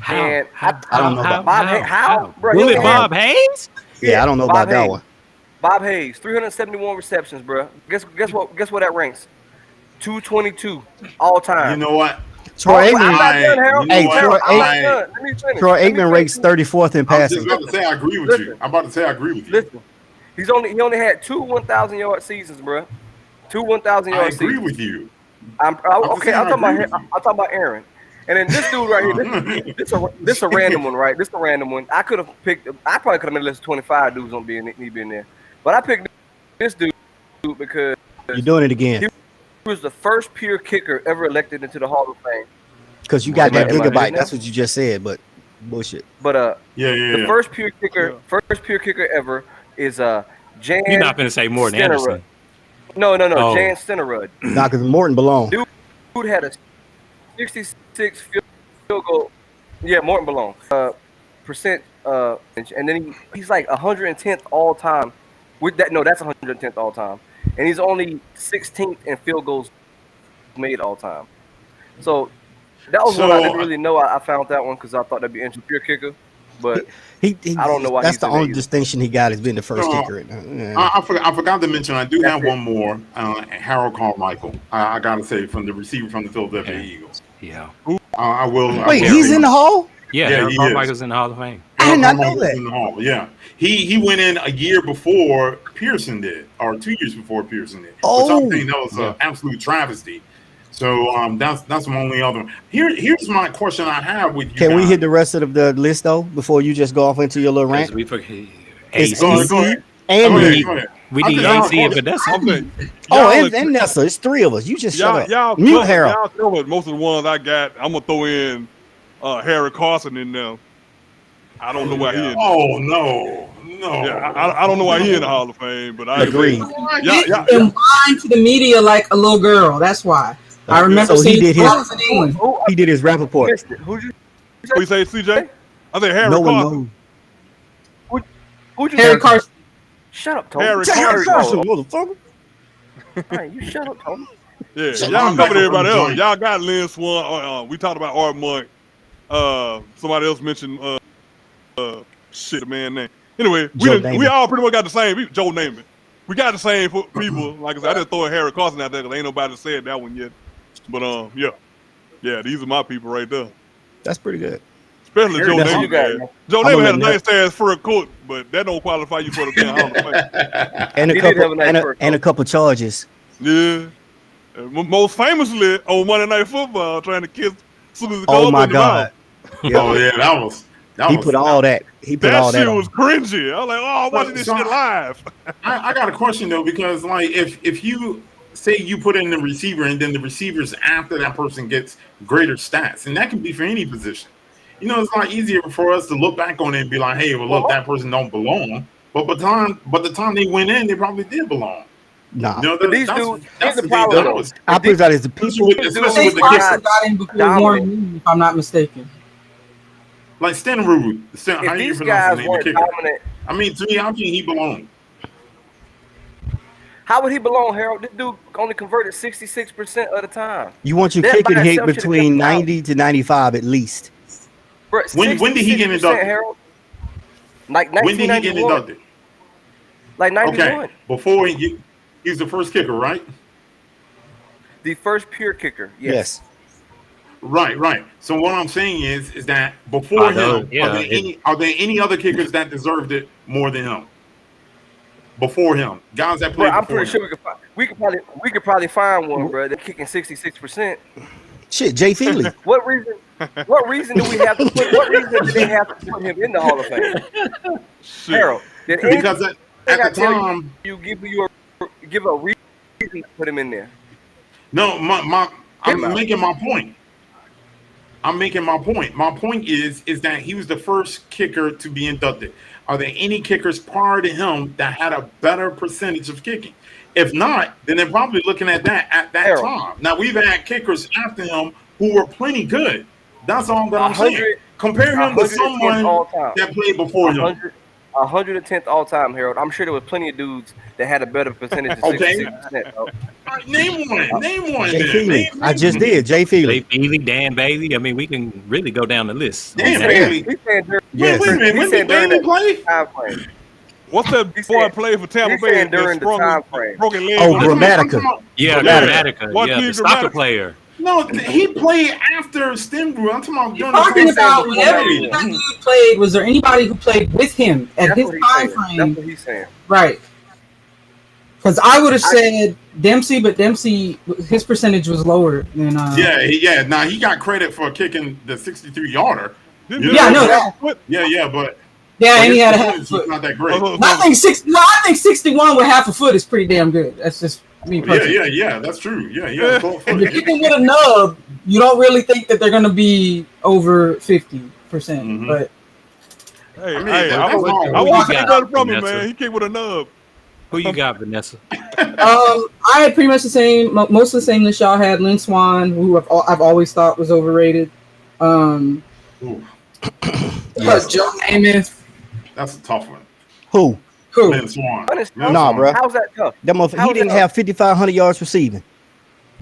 I don't know about how? Bro, really, Bob Hayes? Yeah, I don't know about that one. Bob Hayes, 371 receptions, bro. Guess what? Guess what that ranks? 222 all time. You know what? Troy Aikman. Troy Aikman ranks 34th in passing. I'm about to say I agree with you. Listen, he only had 2 1,000-yard seasons, bro. 2 1,000-yard seasons. I agree with you. I'm talking about Aaron. And then this dude right here, this a random one, right? This a random one. I probably could have made a list of 25 dudes on being there. But I picked this dude because you're doing it again. He was the first pure kicker ever elected into the Hall of Fame. Because you got that gigabyte. That's what you just said, but bullshit. But the first pure kicker ever is Jan. You're not gonna say Morton Anderson. No. Jan Stenerud. Nah, because Morton belonged. Dude had a 66 field goal. Yeah, Morton belongs. Percent. And then he's like 110th all time. With that, no, that's 110th all time. and he's only 16th in field goals made all time. So that was one I didn't really know. I found that one because I thought that'd be interesting. Pure kicker, but he I don't know why. That's the only distinction he got, has been the first kicker. Yeah. I forgot to mention. I do have one more. Harold Carmichael. I gotta say, from the receiver from the Philadelphia Eagles. Yeah. I will. Wait, he's in the Hall? Yeah, Harold Carmichael's in the Hall of Fame. I did not know that. In the Hall. Yeah, he went in a year before Pearson did, or 2 years before Pearson did. Oh, which I think that was an absolute travesty. So that's my only other. Here's my question I have with you. Can we hit the rest of the list though before you just go off into your little rant? We forget. Go ahead. And we need AC and Vanessa. And Nessa. It's three of us. You just shut up. Mute Harold. Y'all covered most of the ones I got. I'm gonna throw in Harry Carson in there. I don't know why he in. Oh no. Yeah, I don't know why he in the Hall of Fame, but I agree. Yeah. Lying to the media like a little girl. That's why. I remember so he did he did his Rappaport. Who'd you say, CJ? I said Harry Carson. Who'd you Harry say? Carson. Shut up, Tony. Harry Carson, motherfucker. Hey, you shut up, Tony. Yeah, y'all covered everybody else. Y'all got Lynn Swan. We talked about Art Monk. Somebody else mentioned the man name. Anyway, we all pretty much got the same people. Joe Namath. We got the same people. Like I said, I didn't throw Harry Carson out there because ain't nobody said that one yet. But yeah, these are my people right there. That's pretty good. Especially Joe Namath. Joe Namath had a nice ass fur coat, but that don't qualify you for the damn Hall of Fame. And a couple charges. Yeah. Most famously on Monday Night Football, trying to kiss Susan. Oh my God! Oh yeah, that was. He put all that. He put all that. That shit was cringy. I was like, oh, I'm watching this shit live. I got a question though, because like if you say you put in the receiver and then the receivers after that person gets greater stats, and that can be for any position. You know, it's a lot easier for us to look back on it and be like, hey, well, look, that person don't belong. But the time they went in, they probably did belong. Nah. You know, that's the problem. I put that as the people. Especially with the kicker. Got in before Warren Moon, if I'm not mistaken. Like Stenrud. How If you these guys pronounce the weren't name? dominant, I mean, to me, how can he belong? how would he belong, Harold? This dude only converted 66% of the time. You want your That kicking by hit itself should've between kept him out. 90 to 95 at least. Bro, When did he get 66%, inducted? Harold? Like When did he get 1991. inducted? Like 91. Okay, before he's the first kicker, right? The first pure kicker. Yes. Right. So what I'm saying is that before him, are there any other kickers that deserved it more than him? Before him, guys that played. Bro, I'm before pretty him. sure we could probably find one, bro. That's kicking 66%. Shit, Jay Feely. What reason do we have to put? What reason do they have to put him in the Hall of Fame? Harold, Because at the time, you give a reason to put him in there. No, I'm making my point. My point is that he was the first kicker to be inducted. Are there any kickers prior to him that had a better percentage of kicking? If not, then they're probably looking at that time. Now we've had kickers after him who were plenty good. That's all that I'm saying. Compare him to someone that played before him. 110th all time, Harold. I'm sure there was plenty of dudes that had a better percentage than 66%. Name one. Jay Feely. I just did. Jay Feely. Jay Feely, Dan Bailey. I mean, we can really go down the list. Dan Bailey. Yes. Wait a minute. When did Bailey play? What's that boy play for Tampa Bay? During the time frame. Broken leg. Oh, Grammatica. Yeah, Grammatica. What Yeah, team the soccer Grammatica? player. No, he played after Stenbrew. I'm talking about You're talking about whenever that dude played. Was there anybody who played with him at his time frame? That's what he's saying. Right. Because I would have said Dempsey, but Dempsey, his percentage was lower than. Yeah. Now he got credit for kicking the 63-yarder. Yeah, I know that. Yeah, but and he had a half a foot. Not that great. I think 61 with half a foot is pretty damn good. That's just me personally. Yeah. That's true. Yeah. If you're kicking with a nub, you don't really think that they're going to be over 50%. Mm-hmm. But I want to take that from him, man. He kicked with a nub. Who you got, Vanessa? I had pretty much the same, most of the same list y'all had. Lynn Swan, who I've always thought was overrated. Yes. Joe Namath. That's a tough one. Who? Who? Lynn Swan. Nah, bro. How's that tough? That motherfucker, he didn't have 5,500 yards receiving.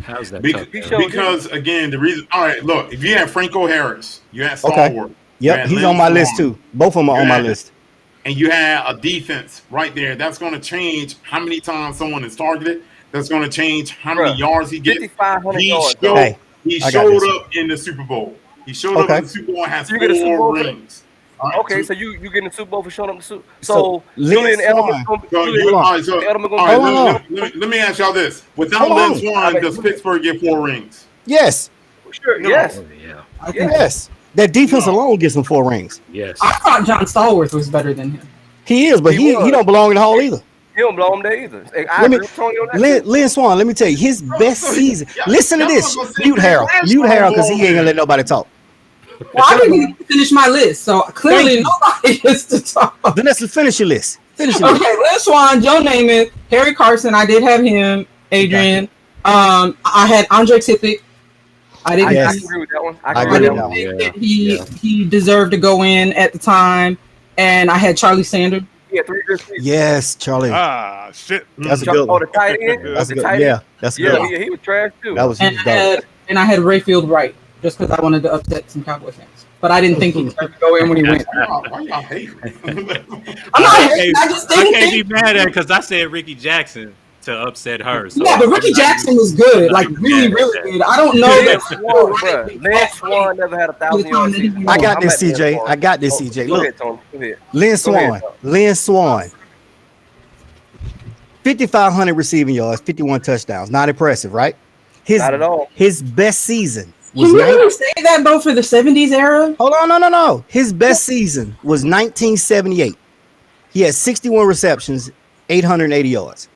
How's that Because, tough? because again, the reason. All right, look. If you had Franco Harris, you had Okay. Stallworth. Yep, he's on my list too. Both of them are on my list. And you had a defense right there. That's going to change how many times someone is targeted. That's going to change how many yards he gets. 5,500 yards. He showed up in the Super Bowl. He showed up in the Super Bowl and has 4 rings. Right, okay, so you get in the Super Bowl for showing up the Super. So Julian Edelman. Let me ask y'all this: without Lynn Swan, does Pittsburgh get 4 rings? Yes. Sure. No. Yes. Yes. That defense alone gets him 4 rings. Yes. I thought John Stallworth was better than him. He is, but he don't belong in the Hall either. He don't belong there either. I agree with Tony on that. Lynn Swan, let me tell you, his best season. Listen to this. Mute Harold because he ain't gonna let nobody talk. Well, I didn't even finish my list, so clearly nobody gets to talk. Then let's finish your list. Okay, Lynn Swan, Joe Namath, Harry Carson. I did have him. Adrian. I had Andre Tippett. I didn't. I agree with that one. I didn't think that he deserved to go in at the time, and I had Charlie Sanders. Yeah, 3 good seasons. Yes, Charlie. Shit. That's a good one. Oh, the tight end. That's a good. Yeah, that's good. Yeah, he was trash too. That was and I had Rayfield Wright just because I wanted to upset some Cowboy fans, but I didn't think he deserved to go in when he went. Why y'all hating? I'm not hating. I just didn't can't think. be mad at because I said Ricky Jackson to upset her. So Yeah, but Ricky Jackson was good, like really, really good. I don't know that. Lynn Swan never had 1,000 yards season. I got this, CJ. I got this, CJ. Go Look, ahead, Tony. Go ahead. Lynn Swan. 5,500 receiving yards, 51 touchdowns. Not impressive, right? Not at all. His best season was. Can you really say that though for the '70s era? Hold on, no. His best season was 1978. He had 61 receptions, 880 yards.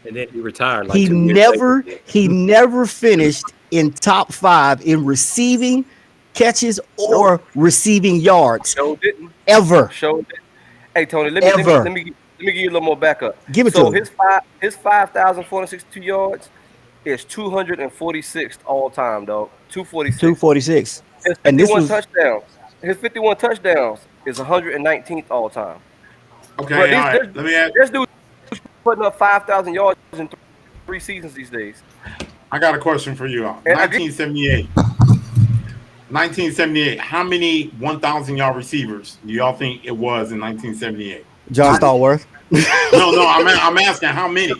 And then he retired. Like He 2 years later. never finished in top 5 in receiving catches or receiving yards ever. Hey Tony, let me give you a little more backup. Give it to him. His 5,462 yards is 246th all time, dog. 246. His 51 touchdowns. His 51 touchdowns is 119th all time. Okay, all right. Let me ask. This dude putting up 5,000 yards in 3 seasons these days. I got a question for you. 1978. 1978. How many 1,000-yard receivers do y'all think it was in 1978? John Stallworth. No. I'm asking how many.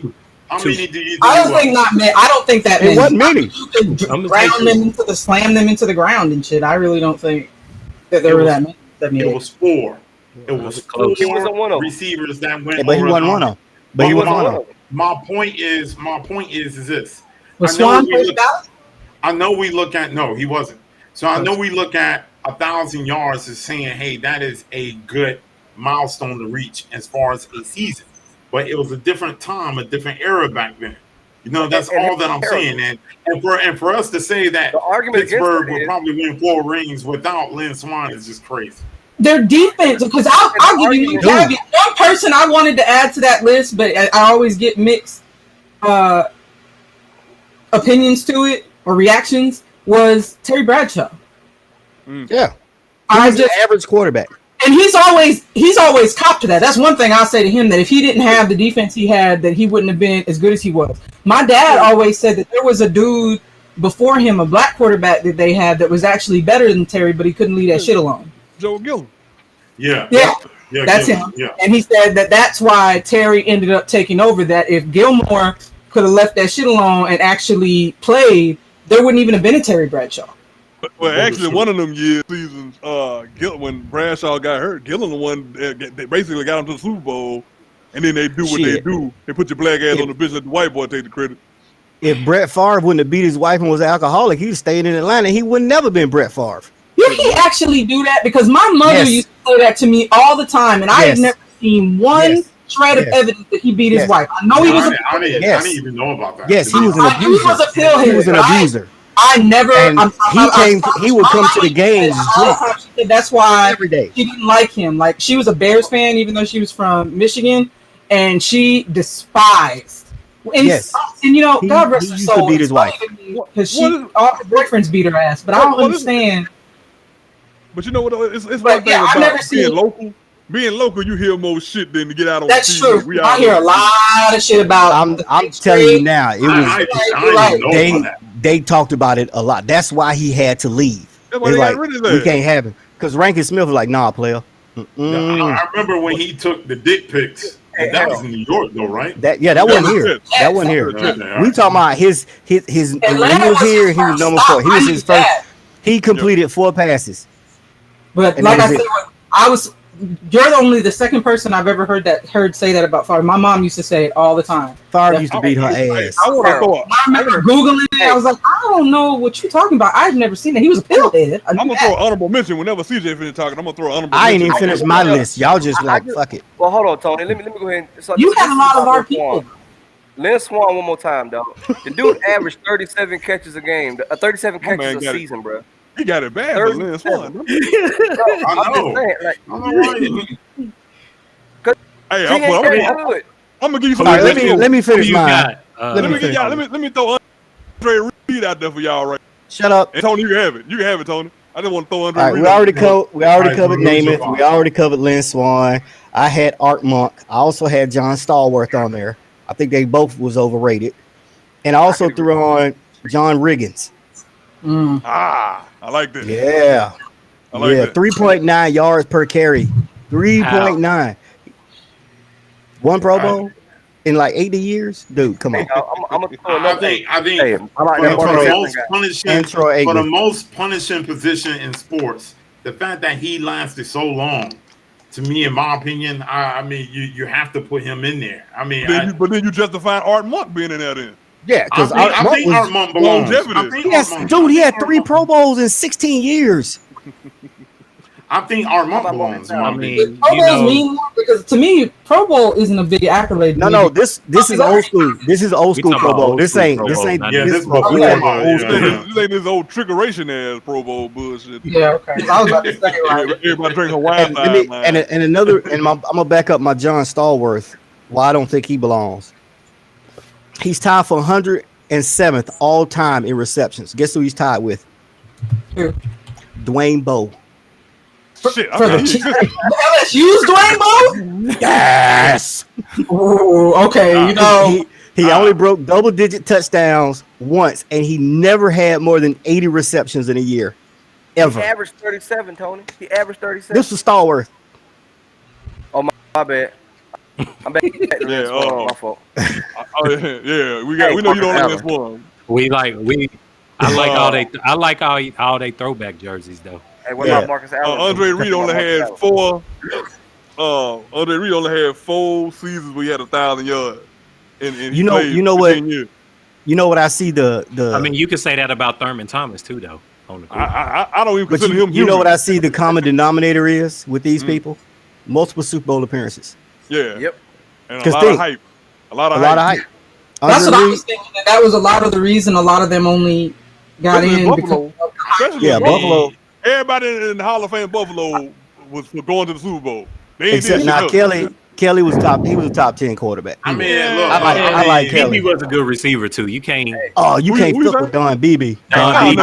How many do you think? I don't think not many. I don't think that it wasn't many. You could slam them into the ground and shit. I really don't think that there were that many. It was 4. It was close. He wasn't one of them. Receivers that went. But he wasn't one of them. But he wasn't one of them. My point is this. Was Swan first ballot? I know we look at no, he wasn't. So I know we look at 1,000 yards as saying, hey, that is a good milestone to reach as far as a season. But it was a different time, a different era back then. You know, that's all that I'm saying. And for us to say that Pittsburgh will probably win 4 rings without Lynn Swan is just crazy. Their defense, because I'll give you one person I wanted to add to that list, but I always get mixed opinions to it or reactions, was Terry Bradshaw. Yeah. He's an average quarterback. And he's always copped to that. That's one thing I'll say to him, that if he didn't have the defense he had, that he wouldn't have been as good as he was. My dad always said that there was a dude before him, a black quarterback that they had that was actually better than Terry, but he couldn't leave that shit alone. Joe Gilliam. Yeah, that's him. Yeah. And he said that that's why Terry ended up taking over. That if Gilmore could have left that shit alone and actually played, there wouldn't even have been a Terry Bradshaw. Well, actually, one of them seasons, when Bradshaw got hurt, Gilliam the one they basically got him to the Super Bowl, and then they do what they do. They put your black ass on the bench, let the white boy take the credit. If Brett Favre wouldn't have beat his wife and was an alcoholic, he'd stayed in Atlanta. He would never been Brett Favre. Did he actually do that? Because my mother used to say that to me all the time, and I had never seen one shred of evidence that he beat his wife. I know he was. I didn't even know about that. Yes, he was an abuser. He was a pillhead. He was an abuser. I never. He would come to the games. That's why every day she didn't like him. Like, she was a Bears fan, even though she was from Michigan, and she despised. And, and you know, God rest her soul. He used to beat his wife because all her boyfriends beat her ass. But I don't understand. But you know what? It's one thing about being local. being local, you hear more shit than to get out on. That's TV. true. I hear a lot of shit about. I'm telling you now, it was they talked about it a lot. That's why he had to leave. They like, we can't have him because Rankin Smith was like, nah, player. I remember when he took the dick pics. That was in New York, though, right? That wasn't here. That wasn't here. We talking about his when he was here. He was number 4. He was his first. He completed 4 passes. But like I said, you're only the second person I've ever heard say that about Favre. My mom used to say it all the time. Favre used to beat her ass. I remember Googling it. I was like, I don't know what you're talking about. I've never seen it. He was a piddlehead. I'm gonna throw an honorable mention whenever CJ finished talking. I'm gonna throw an honorable mention. I ain't even finished my list. Y'all just fuck it. Well, hold on, Tony. Let me go ahead. So you had a lot of our people. Lynn Swan one more time, dog. The dude averaged 37 catches a game. 37 catches a season, bro. He got it bad for Lynn Swan. I know. Hey, I'm gonna give you some. Let me finish mine. Let me throw Andre Reed out there for y'all right. Shut up. And Tony, you can have it. You can have it, Tony. I just want to throw Andre Reed. We already covered Namath. We already covered Lynn Swan. I had Art Monk. I also had John Stallworth on there. I think they both was overrated. And I also threw on John Riggins. I like that. Yeah. I like that. 3.9 yards per carry. 3.9. One Pro Bowl in like 80 years? Dude, come on. I think for the most punishing position in sports, the fact that he lasted so long, to me, in my opinion, I mean, you have to put him in there. I mean, but then you justify Art Monk being in there then. Yeah, because I think Art Monk belongs. Dude, he had 3 Pro Bowls in 16 years. I think Art Monk belongs. I mean, Pro Bowls mean more because to me, Pro Bowl isn't a big accolade. No, this is old school. This is old school Pro Bowl. This ain't this ain't this old trickeration ass Pro Bowl bullshit. Yeah, okay. I was about to say everybody drink Hawaiian. And another, and I'm gonna back up my John Stallworth. Why I don't think he belongs. He's tied for 107th all time in receptions. Guess who he's tied with? Who? Dwayne Bowe. Shit, LSU's Dwayne Bowe? Yes. Ooh, okay, he only broke double-digit touchdowns once, and he never had more than 80 receptions in a year, ever. He averaged 37, Tony. He averaged 37. This was Stallworth. Oh my bad. I'm back. My fault. Yeah, we know you don't like this one. I like all they throwback jerseys though. Hey, what about Marcus Allen? Andre Reed only had 4. Andre Reed only had 4 seasons where he had 1,000 yards. And you know what I see I mean, you could say that about Thurman Thomas too, though. On the I don't even consider him. You know what I see the common denominator is with these people? Multiple Super Bowl appearances. Yeah. Yep. And a lot of hype. A lot of hype. That's what I was thinking. That was a lot of the reason a lot of them only got in. Buffalo. Buffalo. Everybody in the Hall of Fame Buffalo was going to the Super Bowl. Except now Kelly was top. He was a top 10 quarterback. I mean, look, I like Kelly. He was a good receiver too. You can't. You can't flip with Don Beebe. Don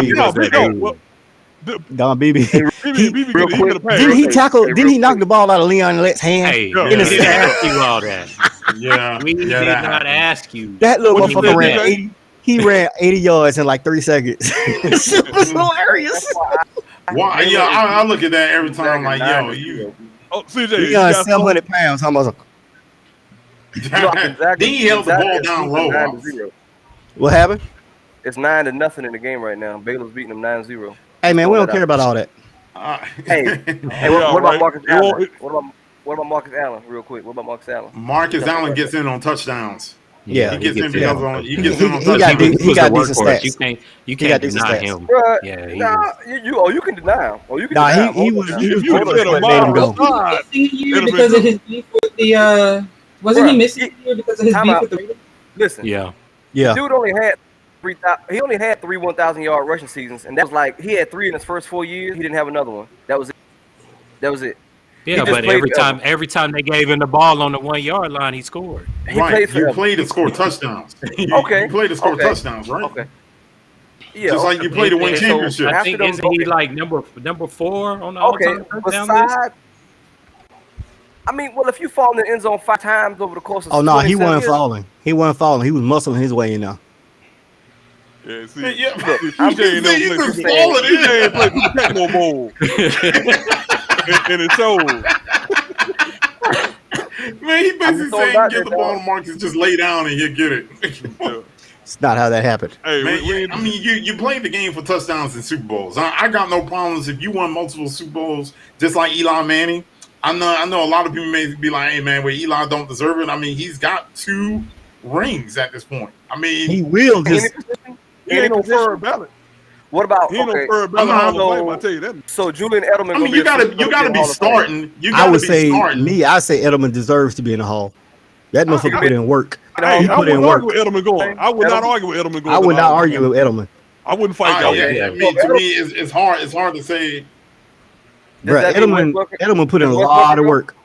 Beebe. Didn't he tackle? Didn't he knock the ball out of Leon Lett's hand? Hey, we didn't ask you all that. Yeah, we did not ask you. That little motherfucker ran 80. He ran 80 yards in like 3 seconds. It was hilarious. Why? Yeah, I look at that every time. Like, yo, you. Oh, CJ, he got 700 pounds. How much? Then he held the ball down low. What happened? It's 9-0 in the game right now. Baylor's beating them 9-0. Hey man, we don't care about all that. What about Marcus Allen? What about Marcus Allen? Real quick, what about Marcus Allen? Marcus Allen gets in on touchdowns. Yeah, he gets in because he gets in on touchdowns. He got decent stats. You can't deny him. Bruh, yeah, you can deny him. Oh, you can deny him. He was made him go. Because of his beef with the wasn't he missing a year because of his beef with the Raiders? Listen. Yeah. Dude only had 3 1,000-yard rushing seasons, and that was like he had 3 in his first 4 years. He didn't have another one. That was it. Yeah, but every time they gave him the ball on the 1 yard line, he scored. You played to score touchdowns. You played to score touchdowns, right? Okay. Yeah, just like you play to win championship. I think isn't he like number 4 on the all-time touchdown list? I mean, well, if you fall in the end zone 5 times over the course of Oh no, he 27 wasn't years, falling. He wasn't falling. He was muscling his way in there. Yeah, see, Yeah, look, I'm TJ ain't see, you never just played. falling TJ in. ain't played the Tecmo Bowl, and it shows. Man, he basically throwing saying out get there, the ball dog. to Marcus, just lay down and he'll get it. Yeah. It's not how that happened. Hey, Man, we I mean, you played the game for touchdowns and Super Bowls. I got no problems if you won multiple Super Bowls, just like Eli Manning. I know a lot of people may be like, "Hey, man, well, Eli don't deserve it." I mean, he's got 2 rings at this point. I mean, He will any just. position, he ain't no third ballot. What about He ain't okay? no third ballot I'm Hall of so- Fame. I tell you that. So Julian Edelman. I mean, you gotta be starting. You I gotta would be say starting. me. I say Edelman deserves to be in the Hall. That motherfucker put in work. Hey, He I put in wouldn't work. argue with Edelman going. I would not argue with Edelman going. I would not argue with Edelman. I wouldn't fight y'all. Yeah, I mean, to me, it's hard. It's hard to say. Bro, that mean Edelman put in a Wes lot Welker of go? work.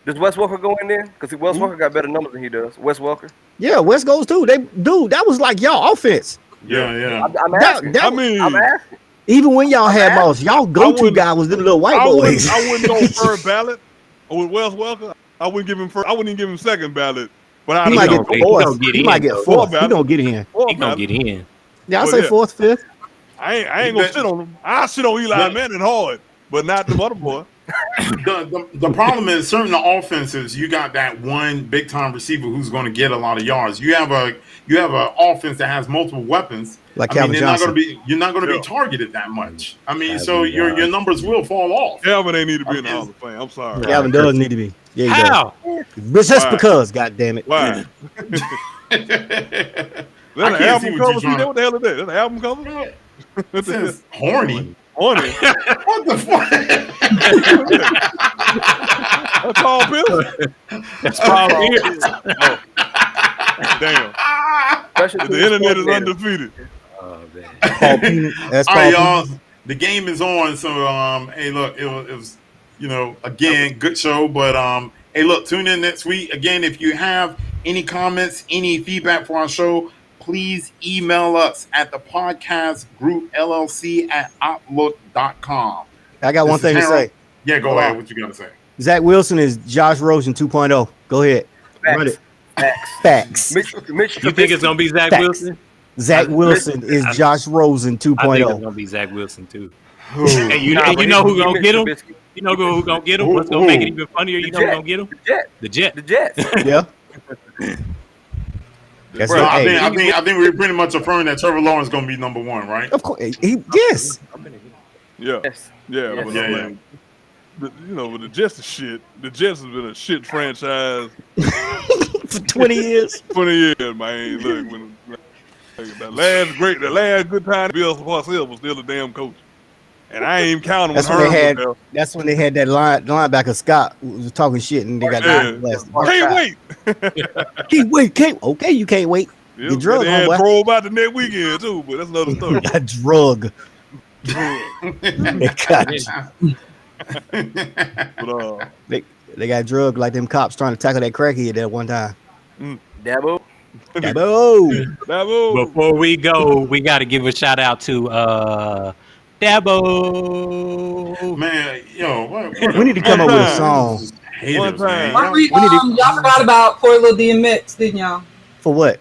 Does Wes Welker go in there? Because Wes Welker got better numbers than he does. Wes Welker. Yeah, West goes too. That was like y'all offense. Yeah. I'm asking. That- I mean, I'm asking. Even when y'all had balls, y'all go-to wouldn't- guy was them little white I boys. wouldn't go third ballot with Wes Welker. I wouldn't give him first. I wouldn't even give him second ballot. But He might gonna get get- fourth. he gonna get He in, might get though. fourth. He Fourth gonna get in. He gonna get in. Yeah, I Well, say yeah. fourth, fifth. I ain't gonna shit on him. I shit on Eli Manning hard, but not the other boy. The problem is certain offenses. You got that one big time receiver who's going to get a lot of yards. You have a offense that has multiple weapons. Like I mean, Calvin Johnson. you're not going to Yeah. be targeted that much. I mean, Calvin so your numbers will fall off. Calvin ain't need to be in the Hall of Fame. I'm sorry. Calvin does need to be. Yeah, he How? does. Just Why? because, God damn it. Why? That's an can't see album what cover. you're See, trying- what the hell is that? That's an album cover? It says horny. On it. What the fuck? That's Paul Pierce. That's Paul Pierce. Damn. Special The teams internet is coordinator. undefeated. Oh, man. Paul Penis. That's All Paul right, y'all. Penis. The game is on. So, hey, look, it was, again, good show. But, hey, look, tune in next week. Again, if you have any comments, any feedback for our show, please email us at the podcast group LLC at outlook.com. I got one thing to say. Yeah, go ahead. What you got to say? Zach Wilson is Josh Rosen 2.0. Go ahead. Run it. Facts. Mitch You think it's gonna be Zach Facts. Wilson? Zach Wilson is Josh Rosen I think it's 2.0. gonna be Zach Wilson too. Who? And you know who gonna get him? You know who gonna get him? What's gonna Who? make it even funnier? You know who gonna get him? The Jet. The The Jet. Jets. Yeah. That's Bro, it. I Hey, think we're pretty much affirming that Trevor Lawrence is going to be number 1, right? of course. Yes. Yeah. Yes. Yeah. Yes. But Yeah, like, with the Jets is shit. The Jets has been a shit franchise For 20 years. 20 years, man. Look, when the last good time Bill Parcells was still a damn coach. And I ain't even counting That's when when they Herm had. was That's when they had that linebacker Scott who was talking shit and they got Yeah. blasted. there. Can't wait. Can't. Okay, you can't wait. Yeah, Get drugged, they had homeboy. Troll about the next weekend too, but that's another story. Got drug. They got, But they got drugged like them cops trying to tackle that crackhead that one time. Dabo. Dabo. Dabo. Before we go, we got to give a shout out to Dabo. Man, what We need to come up with a song. haters, One time. man. Y'all forgot about poor little DMX, didn't y'all? For what?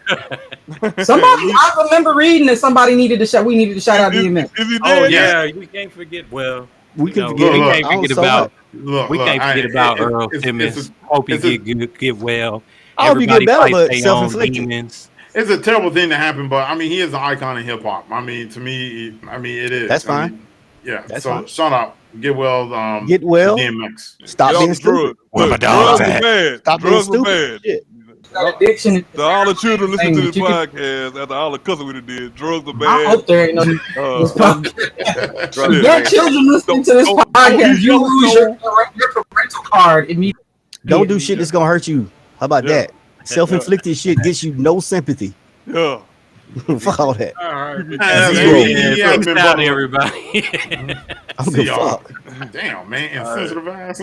Somebody, I remember reading that somebody needed to shout. We needed to shout out DMX. Is he Oh dead? yeah, we can't forget. Well, We can No, forget. we look, can't forget so about. what? We can't forget about Earl it's Simmons. a- Hope he it's a- get well. I hope you get Everybody better, fight but their own self-inflicted. demons. It's a terrible thing to happen, but I mean, he is an icon in hip hop. I mean, to me, it is. That's I fine. mean, yeah. That's so fine. shut up. Get well. Get well. DMX. Stop Get being off stupid. drugs. Where my Look, dogs drugs are at? bad. Stop being Drugs are stupid. bad. Shit. That addiction. To all the children listening to this You can- podcast, after all the cussing we done did, drugs are I bad. hope there ain't no. This podcast. Shit. Your children listening to this podcast, you lose your parental card immediately. Don't do shit that's gonna hurt you. How about Yeah. that? Self-inflicted shit gets you no sympathy. Yeah. Fuck all that. All right. Yeah, Peace out, everybody. I'm See good y'all. fuck. Damn, man. Insensitive ass.